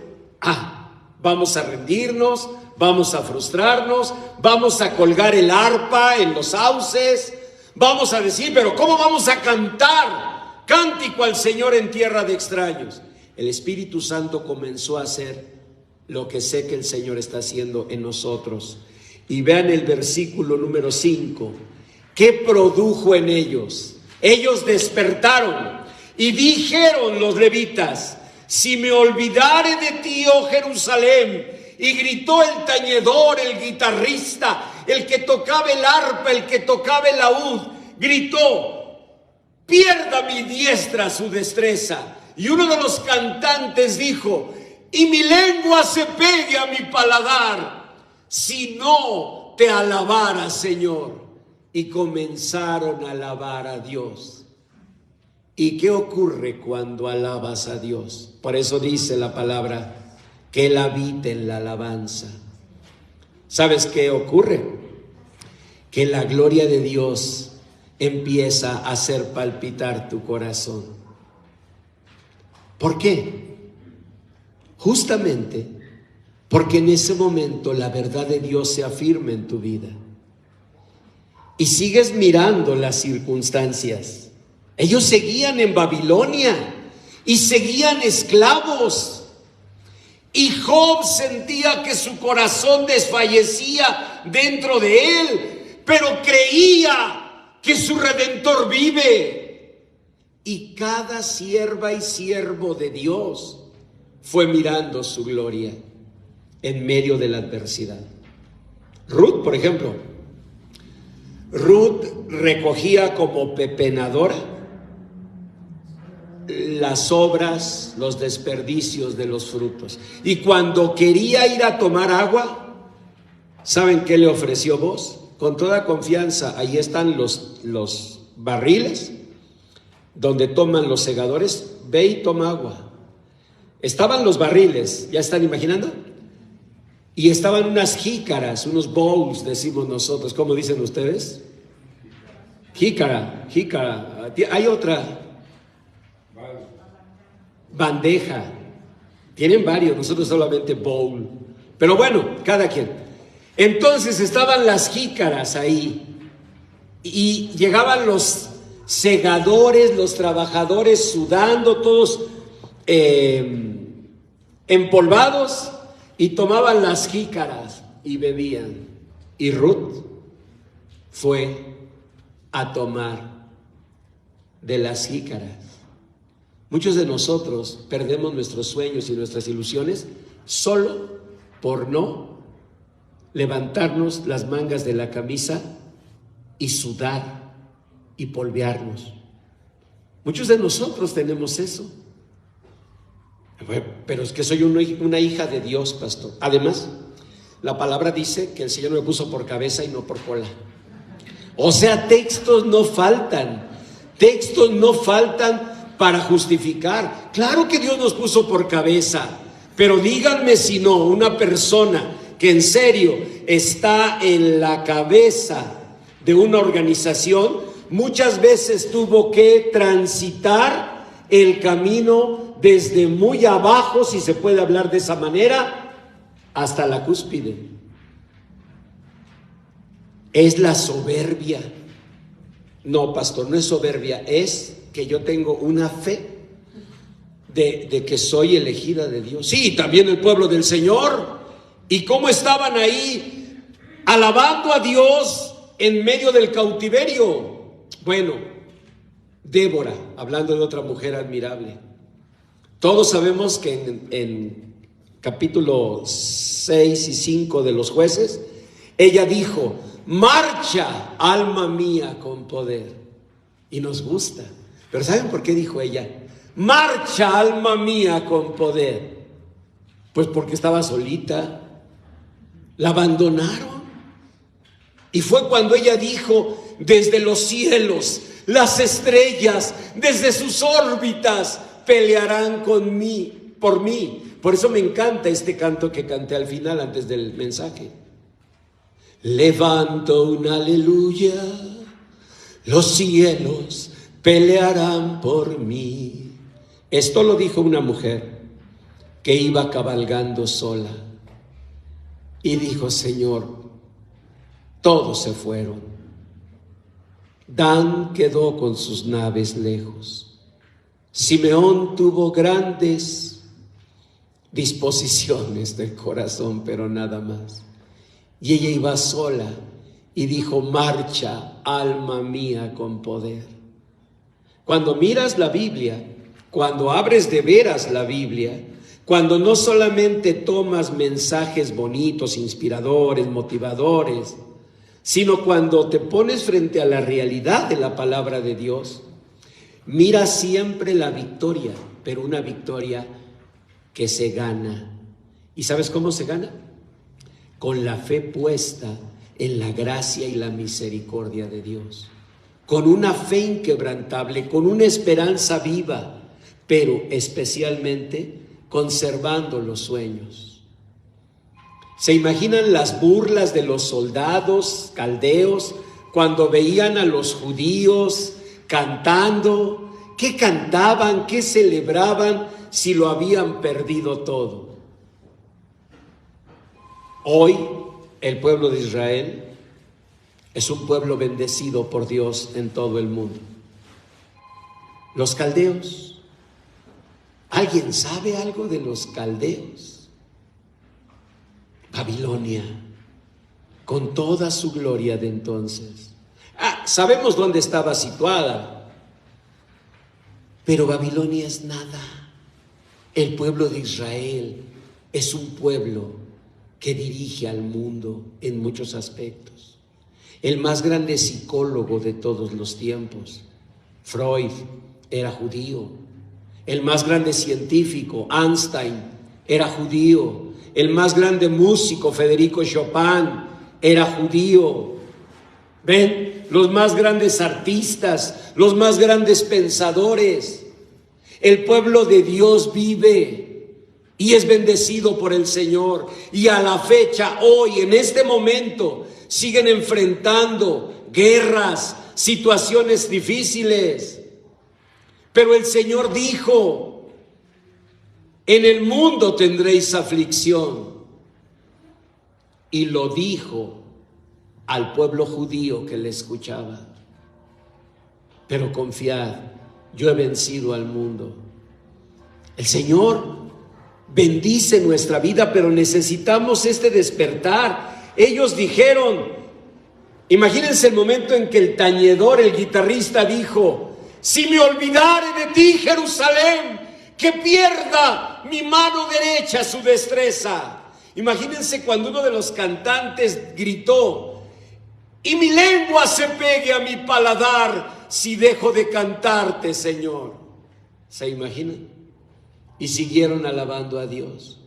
Vamos a rendirnos, vamos a frustrarnos, vamos a colgar el arpa en los sauces, vamos a decir: pero ¿cómo vamos a cantar cántico al Señor en tierra de extraños? El Espíritu Santo comenzó a hacer lo que sé que el Señor está haciendo en nosotros. Y vean el versículo número 5. ¿Qué produjo en ellos? Ellos despertaron y dijeron los levitas: si me olvidare de ti, oh Jerusalén. Y gritó el tañedor, el guitarrista, el que tocaba el arpa, el que tocaba el laúd, gritó: pierda mi diestra su destreza. Y uno de los cantantes dijo: y mi lengua se pegue a mi paladar, si no te alabara, Señor. Y comenzaron a alabar a Dios. ¿Y qué ocurre cuando alabas a Dios? Por eso dice la palabra que Él habita en la alabanza. ¿Sabes qué ocurre? Que la gloria de Dios empieza a hacer palpitar tu corazón. ¿Por qué? Justamente porque en ese momento la verdad de Dios se afirma en tu vida. Y sigues mirando las circunstancias. Ellos seguían en Babilonia y seguían esclavos. Y Job sentía que su corazón desfallecía dentro de él, pero creía que su Redentor vive. Y cada sierva y siervo de Dios fue mirando su gloria en medio de la adversidad. Ruth, por ejemplo, Ruth recogía como pepenadora las obras, los desperdicios de los frutos. Y cuando quería ir a tomar agua, ¿saben qué le ofreció Booz? Con toda confianza, ahí están los barriles donde toman los segadores, ve y toma agua. Estaban los barriles, ¿ya están imaginando? Y estaban unas jícaras, unos bowls, decimos nosotros. ¿Cómo dicen ustedes? Jícara. Hay otra. Bandeja. Tienen varios, nosotros solamente bowl. Pero bueno, cada quien. Entonces estaban las jícaras ahí. Y llegaban los segadores, los trabajadores sudando, todos empolvados, y tomaban las jícaras y bebían. Y Ruth fue a tomar de las jícaras. Muchos de nosotros perdemos nuestros sueños y nuestras ilusiones solo por no levantarnos las mangas de la camisa y sudar y polvearnos. Muchos de nosotros tenemos eso. Pero es que soy una hija de Dios, pastor. Además, la palabra dice que el Señor me puso por cabeza y no por cola. O sea, textos no faltan para justificar. Claro que Dios nos puso por cabeza, pero díganme si no, una persona que en serio está en la cabeza de una organización, muchas veces tuvo que transitar el camino desde muy abajo, si se puede hablar de esa manera, hasta la cúspide. Es la soberbia. No, pastor, no es soberbia, es que yo tengo una fe de que soy elegida de Dios. Sí, también el pueblo del Señor. ¿Y cómo estaban ahí alabando a Dios en medio del cautiverio? Bueno, Débora, hablando de otra mujer admirable. Todos sabemos que en capítulo 6 y 5 de los Jueces, ella dijo: marcha, alma mía, con poder. Y nos gusta. Pero ¿saben por qué dijo ella? Marcha, alma mía, con poder. Pues porque estaba solita. La abandonaron. Y fue cuando ella dijo: desde los cielos, las estrellas, desde sus órbitas, pelearán por mí. Por eso me encanta este canto que canté al final, antes del mensaje. Levanto un aleluya, los cielos pelearán por mí. Esto lo dijo una mujer que iba cabalgando sola y dijo: Señor, todos se fueron. Dan quedó con sus naves lejos. Simeón tuvo grandes disposiciones del corazón, pero nada más. Y ella iba sola y dijo: marcha, alma mía, con poder. Cuando miras la Biblia, cuando abres de veras la Biblia, cuando no solamente tomas mensajes bonitos, inspiradores, motivadores, sino cuando te pones frente a la realidad de la palabra de Dios, mira siempre la victoria, pero una victoria que se gana. ¿Y sabes cómo se gana? Con la fe puesta en la gracia y la misericordia de Dios, con una fe inquebrantable, con una esperanza viva, pero especialmente conservando los sueños. ¿Se imaginan las burlas de los soldados caldeos cuando veían a los judíos cantando? ¿Qué cantaban? ¿Qué celebraban si lo habían perdido todo? Hoy el pueblo de Israel es un pueblo bendecido por Dios en todo el mundo. Los caldeos, ¿alguien sabe algo de los caldeos? Babilonia, con toda su gloria de entonces. Sabemos dónde estaba situada, pero Babilonia es nada. El pueblo de Israel es un pueblo que dirige al mundo en muchos aspectos. El más grande psicólogo de todos los tiempos, Freud, era judío. El más grande científico, Einstein, era judío. El más grande músico, Federico Chopin, era judío. ¿Ven? Los más grandes artistas, los más grandes pensadores. El pueblo de Dios vive y es bendecido por el Señor. Y a la fecha, hoy, en este momento, siguen enfrentando guerras, situaciones difíciles. Pero el Señor dijo: en el mundo tendréis aflicción. Y lo dijo al pueblo judío que le escuchaba. Pero confiad, yo he vencido al mundo. El Señor bendice nuestra vida, pero necesitamos este despertar. Ellos dijeron, imagínense el momento en que el tañedor, el guitarrista, dijo: Si me olvidare de ti, Jerusalén, que pierda mi mano derecha su destreza. Imagínense cuando uno de los cantantes gritó: y mi lengua se pegue a mi paladar si dejo de cantarte, Señor. ¿Se imaginan? Y siguieron alabando a Dios.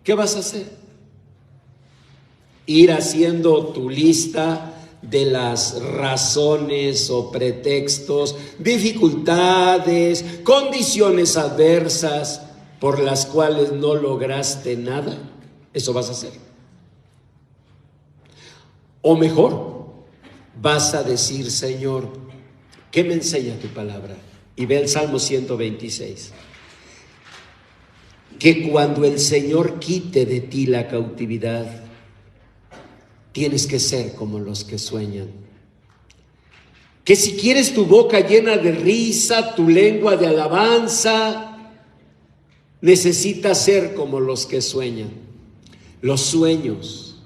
¿Qué vas a hacer? Ir haciendo tu lista de las razones o pretextos, dificultades, condiciones adversas por las cuales no lograste nada. Eso vas a hacer. O mejor, vas a decir: Señor, ¿qué me enseña tu palabra? Y ve el Salmo 126. Que cuando el Señor quite de ti la cautividad, tienes que ser como los que sueñan. Que si quieres tu boca llena de risa, tu lengua de alabanza, necesitas ser como los que sueñan. Los sueños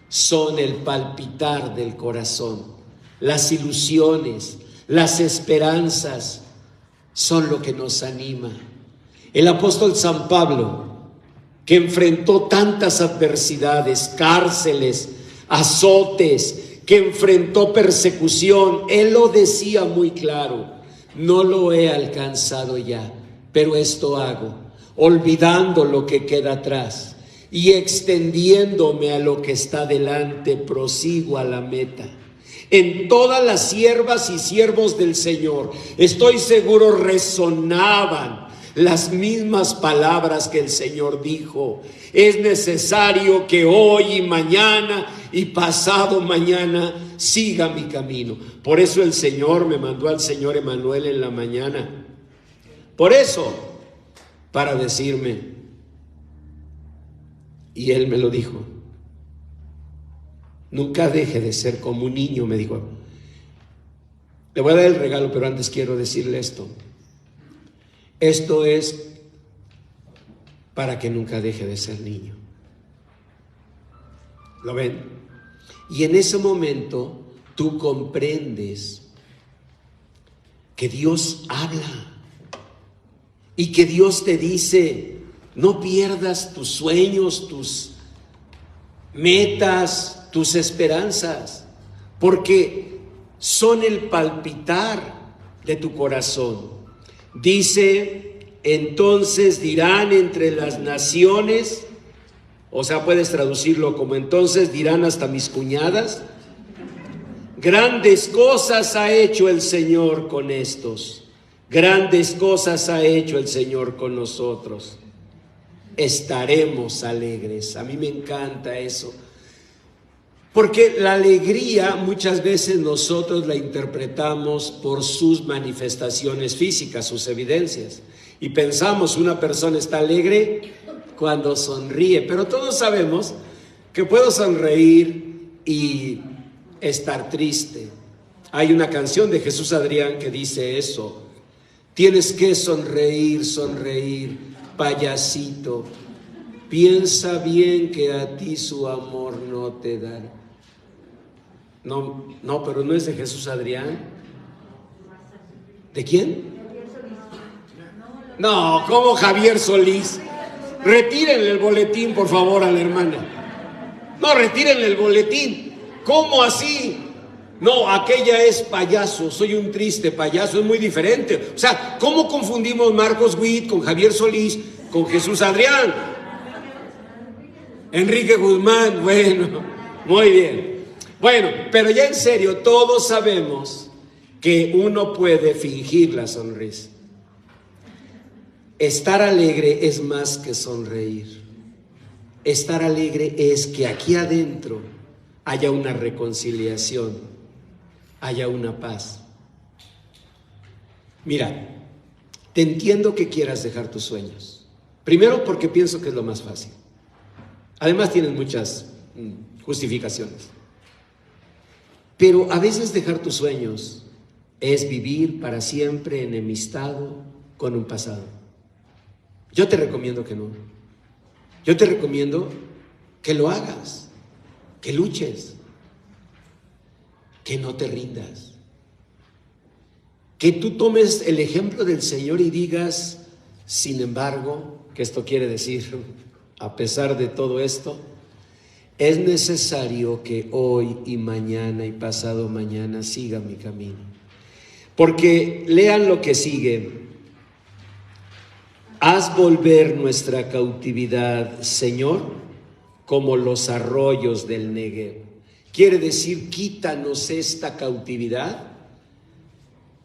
son el palpitar del corazón. Las ilusiones, las esperanzas son lo que nos anima. El apóstol San Pablo, que enfrentó tantas adversidades, cárceles, azotes, que enfrentó persecución, él lo decía muy claro: no lo he alcanzado ya, pero esto hago, olvidando lo que queda atrás y extendiéndome a lo que está delante, prosigo a la meta. En todas las siervas y siervos del Señor, estoy seguro, resonaban las mismas palabras que el Señor dijo: es necesario que hoy y mañana y pasado mañana siga mi camino. Por eso el Señor me mandó al Señor Emanuel en la mañana. Por eso, para decirme, y Él me lo dijo: nunca deje de ser como un niño, me dijo. Le voy a dar el regalo, pero antes quiero decirle esto. Esto es para que nunca deje de ser niño. ¿Lo ven? Y en ese momento tú comprendes que Dios habla y que Dios te dice: no pierdas tus sueños, tus metas, tus esperanzas, porque son el palpitar de tu corazón. Dice: entonces dirán entre las naciones, o sea, puedes traducirlo como: entonces dirán hasta mis cuñadas, grandes cosas ha hecho el Señor con estos, grandes cosas ha hecho el Señor con nosotros. Estaremos alegres. A mí me encanta eso, porque la alegría muchas veces nosotros la interpretamos por sus manifestaciones físicas, sus evidencias, y pensamos una persona está alegre cuando sonríe, pero todos sabemos que puedo sonreír y estar triste. Hay una canción de Jesús Adrián que dice eso: tienes que sonreír, sonreír, payasito, piensa bien que a ti su amor no te dará. No, pero no es de Jesús Adrián. ¿De quién? No, ¿cómo Javier Solís? Retírenle el boletín, por favor, a la hermana. No, retírenle el boletín. ¿Cómo así? No, aquella es payaso, soy un triste payaso, es muy diferente. O sea, ¿cómo confundimos Marcos Witt con Javier Solís con Jesús Adrián? Enrique Guzmán, bueno, muy bien. Bueno, pero ya en serio, todos sabemos que uno puede fingir la sonrisa. Estar alegre es más que sonreír. Estar alegre es que aquí adentro haya una reconciliación, haya una paz. Mira, te entiendo que quieras dejar tus sueños. Primero, porque pienso que es lo más fácil. Además, tienes muchas justificaciones. Pero a veces dejar tus sueños es vivir para siempre enemistado con un pasado. Yo te recomiendo que no. Yo te recomiendo que lo hagas, que luches, que no te rindas, que tú tomes el ejemplo del Señor y digas, sin embargo, que esto quiere decir, a pesar de todo esto, es necesario que hoy y mañana y pasado mañana siga mi camino. Porque lean lo que sigue. Haz volver nuestra cautividad, Señor, como los arroyos del Negev. Quiere decir, quítanos esta cautividad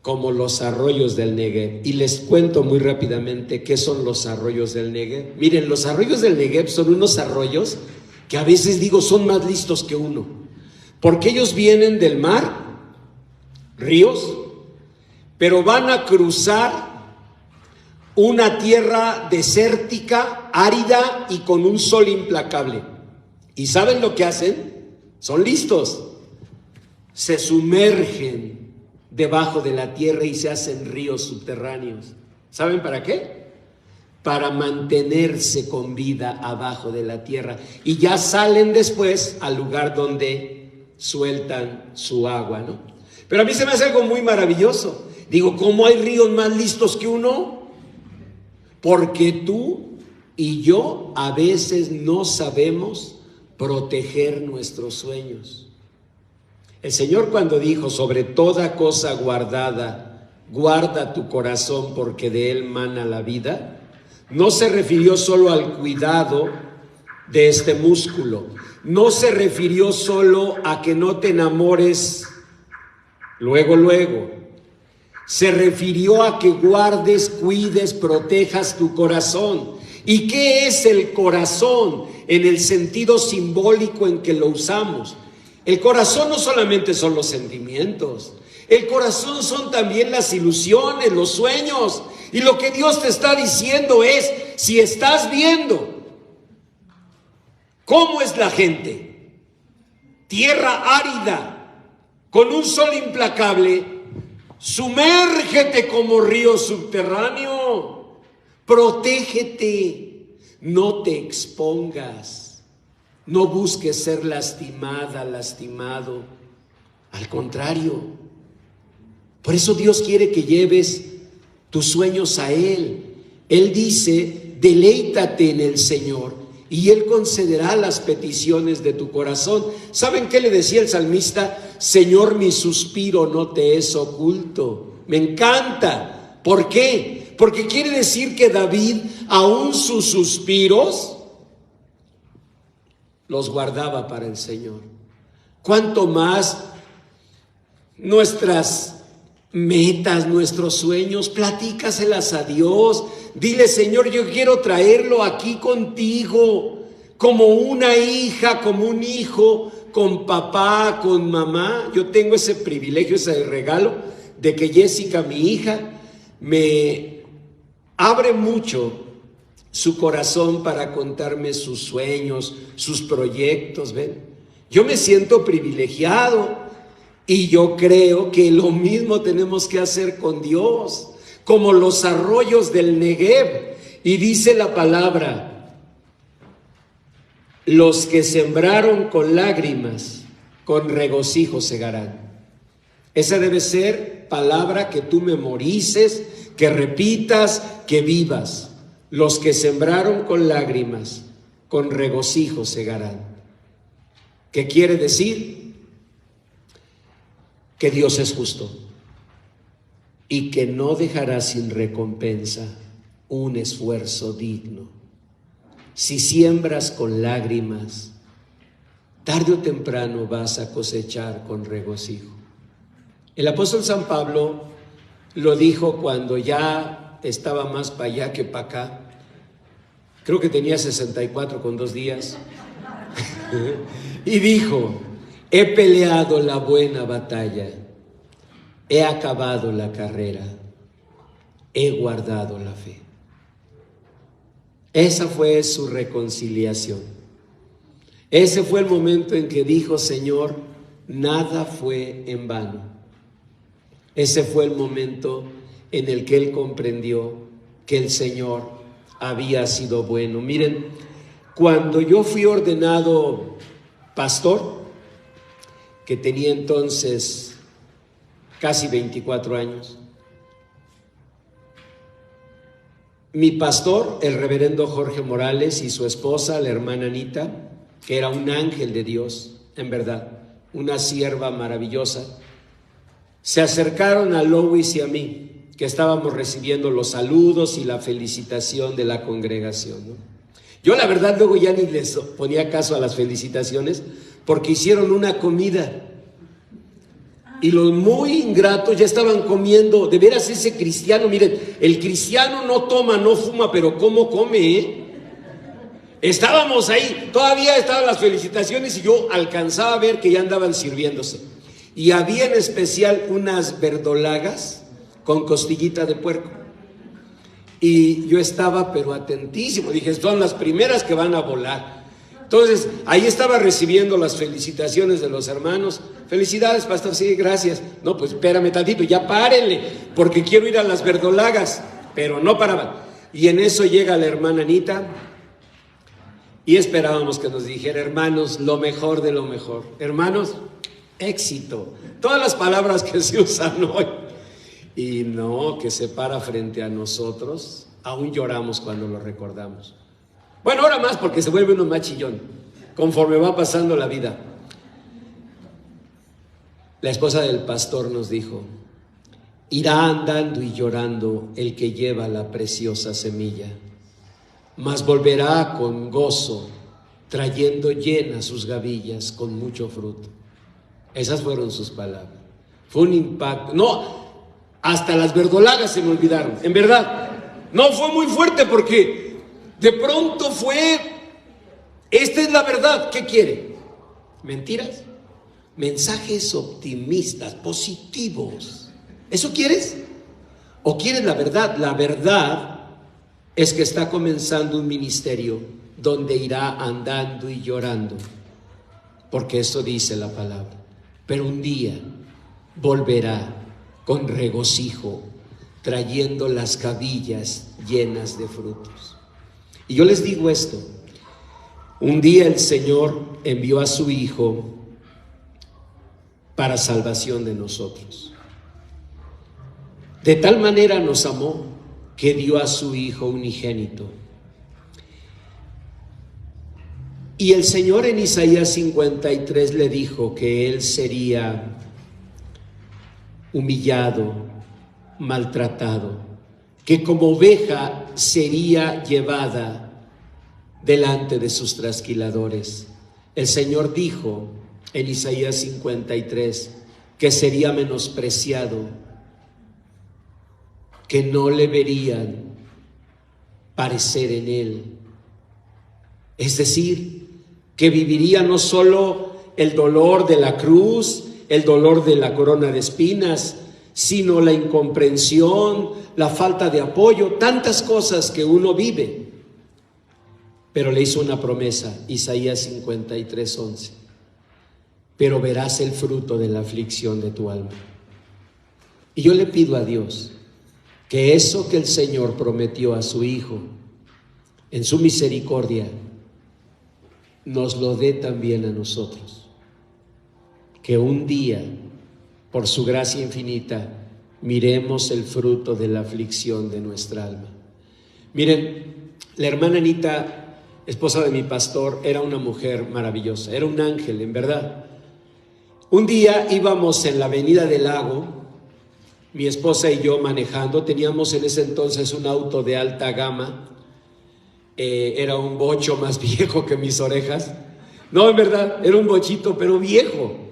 como los arroyos del Negev. Y les cuento muy rápidamente qué son los arroyos del Negev. Miren, los arroyos del Negev son unos arroyos que a veces digo son más listos que uno, porque ellos vienen del mar, ríos, pero van a cruzar una tierra desértica, árida y con un sol implacable. ¿Y saben lo que hacen? Son listos. Se sumergen debajo de la tierra y se hacen ríos subterráneos. ¿Saben para qué? Para mantenerse con vida abajo de la tierra. Y ya salen después al lugar donde sueltan su agua, ¿no? Pero a mí se me hace algo muy maravilloso. Digo, ¿cómo hay ríos más listos que uno? Porque tú y yo a veces no sabemos proteger nuestros sueños. El Señor, cuando dijo, sobre toda cosa guardada, guarda tu corazón porque de él mana la vida, no se refirió solo al cuidado de este músculo, no se refirió solo a que no te enamores luego, se refirió a que guardes, cuides, protejas tu corazón. ¿Y qué es el corazón en el sentido simbólico en que lo usamos? El corazón no solamente son los sentimientos, el corazón son también las ilusiones, los sueños. Y lo que Dios te está diciendo es, si estás viendo cómo es la gente, tierra árida, con un sol implacable, sumérgete como río subterráneo, protégete, no te expongas, no busques ser lastimada, lastimado, al contrario. Por eso Dios quiere que lleves tus sueños a Él. Él dice, deleítate en el Señor y Él concederá las peticiones de tu corazón. ¿Saben qué le decía el salmista? Señor, mi suspiro no te es oculto. Me encanta. ¿Por qué? Porque quiere decir que David, aún sus suspiros, los guardaba para el Señor. ¿Cuánto más nuestras metas, nuestros sueños, platícaselas a Dios? Dile, Señor, yo quiero traerlo aquí contigo, como una hija, como un hijo, con papá, con mamá. Yo tengo ese privilegio, ese regalo, de que Jessica, mi hija, me abre mucho su corazón para contarme sus sueños, sus proyectos, ¿ven? Yo me siento privilegiado. Y yo creo que lo mismo tenemos que hacer con Dios, como los arroyos del Negev. Y dice la palabra, los que sembraron con lágrimas, con regocijo segarán. Esa debe ser palabra que tú memorices, que repitas, que vivas. Los que sembraron con lágrimas, con regocijo segarán. ¿Qué quiere decir? Que Dios es justo y que no dejará sin recompensa un esfuerzo digno. Si siembras con lágrimas, tarde o temprano vas a cosechar con regocijo. El apóstol San Pablo lo dijo cuando ya estaba más para allá que para acá. Creo que tenía 64 con 2 días. Y dijo, he peleado la buena batalla, he acabado la carrera, he guardado la fe. Esa fue su reconciliación. Ese fue el momento en que dijo, Señor, nada fue en vano. Ese fue el momento en el que él comprendió que el Señor había sido bueno. Miren, cuando yo fui ordenado pastor, que tenía entonces casi 24 años, mi pastor, el reverendo Jorge Morales, y su esposa, la hermana Anita, que era un ángel de Dios, en verdad, una sierva maravillosa, se acercaron a Lois y a mí, que estábamos recibiendo los saludos y la felicitación de la congregación, ¿no? Yo la verdad luego ya ni les ponía caso a las felicitaciones, porque hicieron una comida y los muy ingratos ya estaban comiendo. De veras, ese cristiano, miren, el cristiano no toma, no fuma, pero ¿cómo come, eh? Estábamos ahí, todavía estaban las felicitaciones y yo alcanzaba a ver que ya andaban sirviéndose. Y había en especial unas verdolagas con costillita de puerco. Y yo estaba pero atentísimo, dije, son las primeras que van a volar. Entonces, ahí estaba recibiendo las felicitaciones de los hermanos. Felicidades, pastor, sí, gracias. No, pues espérame tantito, ya párenle, porque quiero ir a las verdolagas. Pero no paraban. Y en eso llega la hermana Anita y esperábamos que nos dijera, hermanos, lo mejor de lo mejor. Hermanos, éxito. Todas las palabras que se usan hoy. Y no, que se para frente a nosotros, aún lloramos cuando lo recordamos. Bueno, ahora más porque se vuelve uno más chillón, conforme va pasando la vida. La esposa del pastor nos dijo, irá andando y llorando el que lleva la preciosa semilla, mas volverá con gozo, trayendo llenas sus gavillas con mucho fruto. Esas fueron sus palabras. Fue un impacto. No, hasta las verdolagas se me olvidaron, en verdad. No, fue muy fuerte porque de pronto fue, esta es la verdad, ¿qué quiere? ¿Mentiras? Mensajes optimistas, positivos. ¿Eso quieres? ¿O quieres la verdad? La verdad es que está comenzando un ministerio donde irá andando y llorando, porque eso dice la palabra. Pero un día volverá con regocijo, trayendo las gavillas llenas de frutos. Y yo les digo esto, un día el Señor envió a su Hijo para salvación de nosotros. De tal manera nos amó que dio a su Hijo unigénito. Y el Señor en Isaías 53 le dijo que Él sería humillado, maltratado, que como oveja sería llevada delante de sus trasquiladores. El Señor dijo en Isaías 53 que sería menospreciado, que no le verían parecer en Él. Es decir, que viviría no solo el dolor de la cruz, el dolor de la corona de espinas, sino la incomprensión, la falta de apoyo, tantas cosas que uno vive. Pero le hizo una promesa, Isaías 53:11. Pero verás el fruto de la aflicción de tu alma. Y yo le pido a Dios que eso que el Señor prometió a su Hijo, en su misericordia, nos lo dé también a nosotros. Que un día, por su gracia infinita, miremos el fruto de la aflicción de nuestra alma. Miren, la hermana Anita, esposa de mi pastor, era una mujer maravillosa, era un ángel, en verdad. Un día íbamos en la avenida del Lago, mi esposa y yo manejando, teníamos en ese entonces un auto de alta gama, era un bocho más viejo que mis orejas. No, en verdad, era un bochito, pero viejo.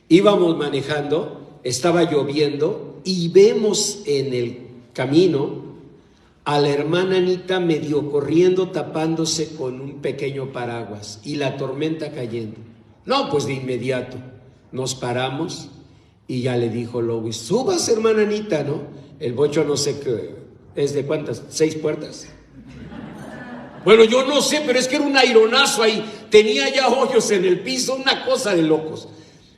Íbamos manejando, estaba lloviendo y vemos en el camino a la hermana Anita medio corriendo, tapándose con un pequeño paraguas y la tormenta cayendo. No, pues de inmediato nos paramos y ya le dijo Lois, subas hermana Anita, ¿no? El bocho no sé qué, ¿es de cuántas? ¿6 puertas? Bueno, yo no sé, pero es que era un aironazo ahí, tenía ya hoyos en el piso, una cosa de locos.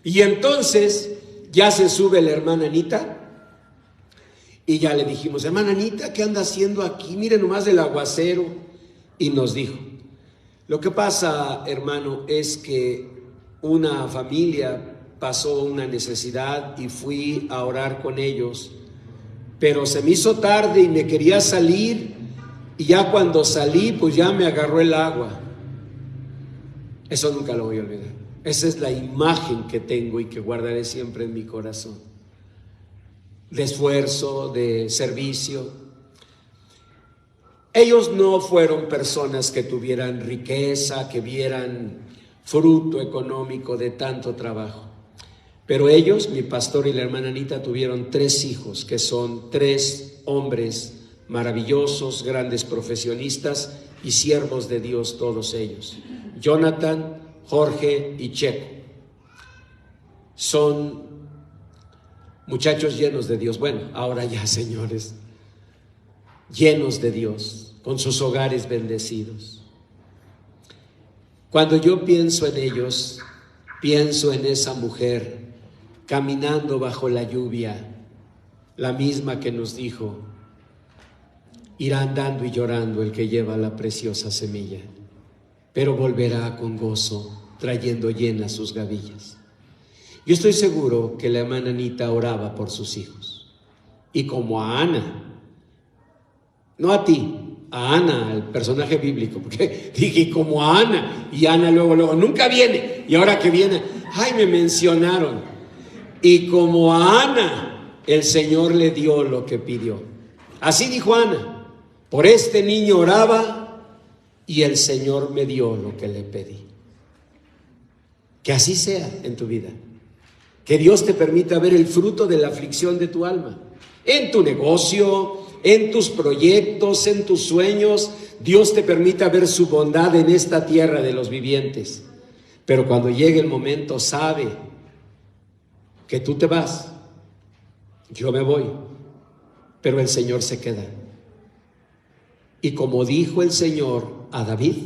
Y entonces ya se sube la hermana Anita y ya le dijimos, hermana Anita, ¿qué anda haciendo aquí? Mire nomás el aguacero. Y nos dijo, lo que pasa, hermano, es que una familia pasó una necesidad y fui a orar con ellos, pero se me hizo tarde y me quería salir Y ya cuando salí, pues ya me agarró el agua. Eso nunca lo voy a olvidar. Esa es la imagen que tengo y que guardaré siempre en mi corazón. De esfuerzo, de servicio. Ellos no fueron personas que tuvieran riqueza, que vieran fruto económico de tanto trabajo. Pero ellos, mi pastor y la hermana Anita, tuvieron 3 hijos, que son 3 hombres maravillosos, grandes profesionistas y siervos de Dios todos ellos. Jonathan, Jorge y Checo. Son muchachos llenos de Dios. Bueno, ahora ya, señores, llenos de Dios, con sus hogares bendecidos. Cuando yo pienso en ellos, pienso en esa mujer caminando bajo la lluvia, la misma que nos dijo: irá andando y llorando el que lleva la preciosa semilla, pero volverá con gozo, trayendo llenas sus gavillas. Yo estoy seguro que la hermana Anita oraba por sus hijos. Y como a Ana, no a ti, a Ana, el personaje bíblico, porque dije como a Ana, y Ana luego, nunca viene, y ahora que viene, ay, me mencionaron. Y como a Ana, el Señor le dio lo que pidió. Así dijo Ana: por este niño oraba y el Señor me dio lo que le pedí. Que así sea en tu vida. Que Dios te permita ver el fruto de la aflicción de tu alma. En tu negocio, en tus proyectos, en tus sueños. Dios te permita ver su bondad en esta tierra de los vivientes. Pero cuando llegue el momento, sabe que tú te vas. Yo me voy. Pero el Señor se queda. Y como dijo el Señor a David,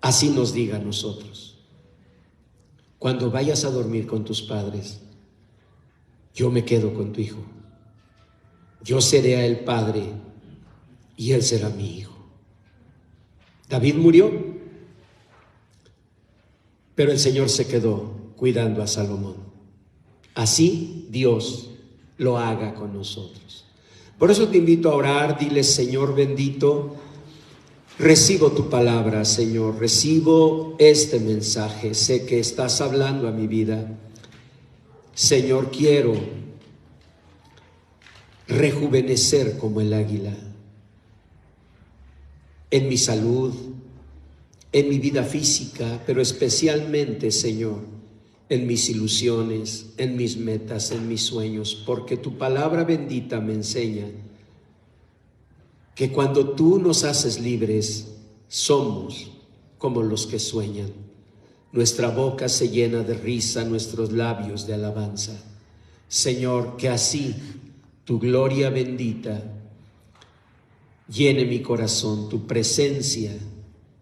así nos diga a nosotros: cuando vayas a dormir con tus padres, yo me quedo con tu hijo. Yo seré a él padre y él será mi hijo. David murió, pero el Señor se quedó cuidando a Salomón. Así Dios lo haga con nosotros. Por eso te invito a orar. Dile: Señor bendito, recibo tu palabra, Señor, recibo este mensaje. Sé que estás hablando a mi vida. Señor, quiero rejuvenecer como el águila en mi salud, en mi vida física, pero especialmente, Señor, en mis ilusiones, en mis metas, en mis sueños, porque tu palabra bendita me enseña que cuando tú nos haces libres, somos como los que sueñan. Nuestra boca se llena de risa, nuestros labios de alabanza. Señor, que así tu gloria bendita llene mi corazón, tu presencia,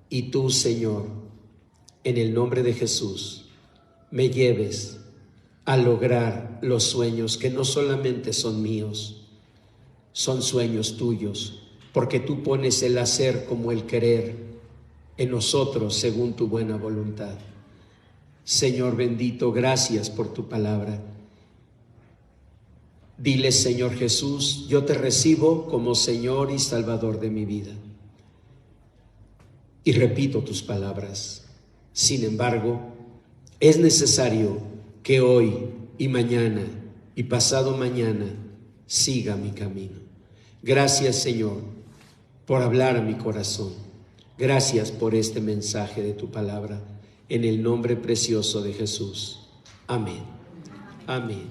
y tú, Señor, en el nombre de Jesús, me lleves a lograr los sueños que no solamente son míos, son sueños tuyos, porque tú pones el hacer como el querer en nosotros según tu buena voluntad. Señor bendito, gracias por tu palabra. Dile: Señor Jesús, yo te recibo como Señor y Salvador de mi vida. Y repito tus palabras. Sin embargo, es necesario que hoy y mañana y pasado mañana siga mi camino. Gracias, Señor, por hablar a mi corazón. Gracias por este mensaje de tu palabra. En el nombre precioso de Jesús. Amén. Amén.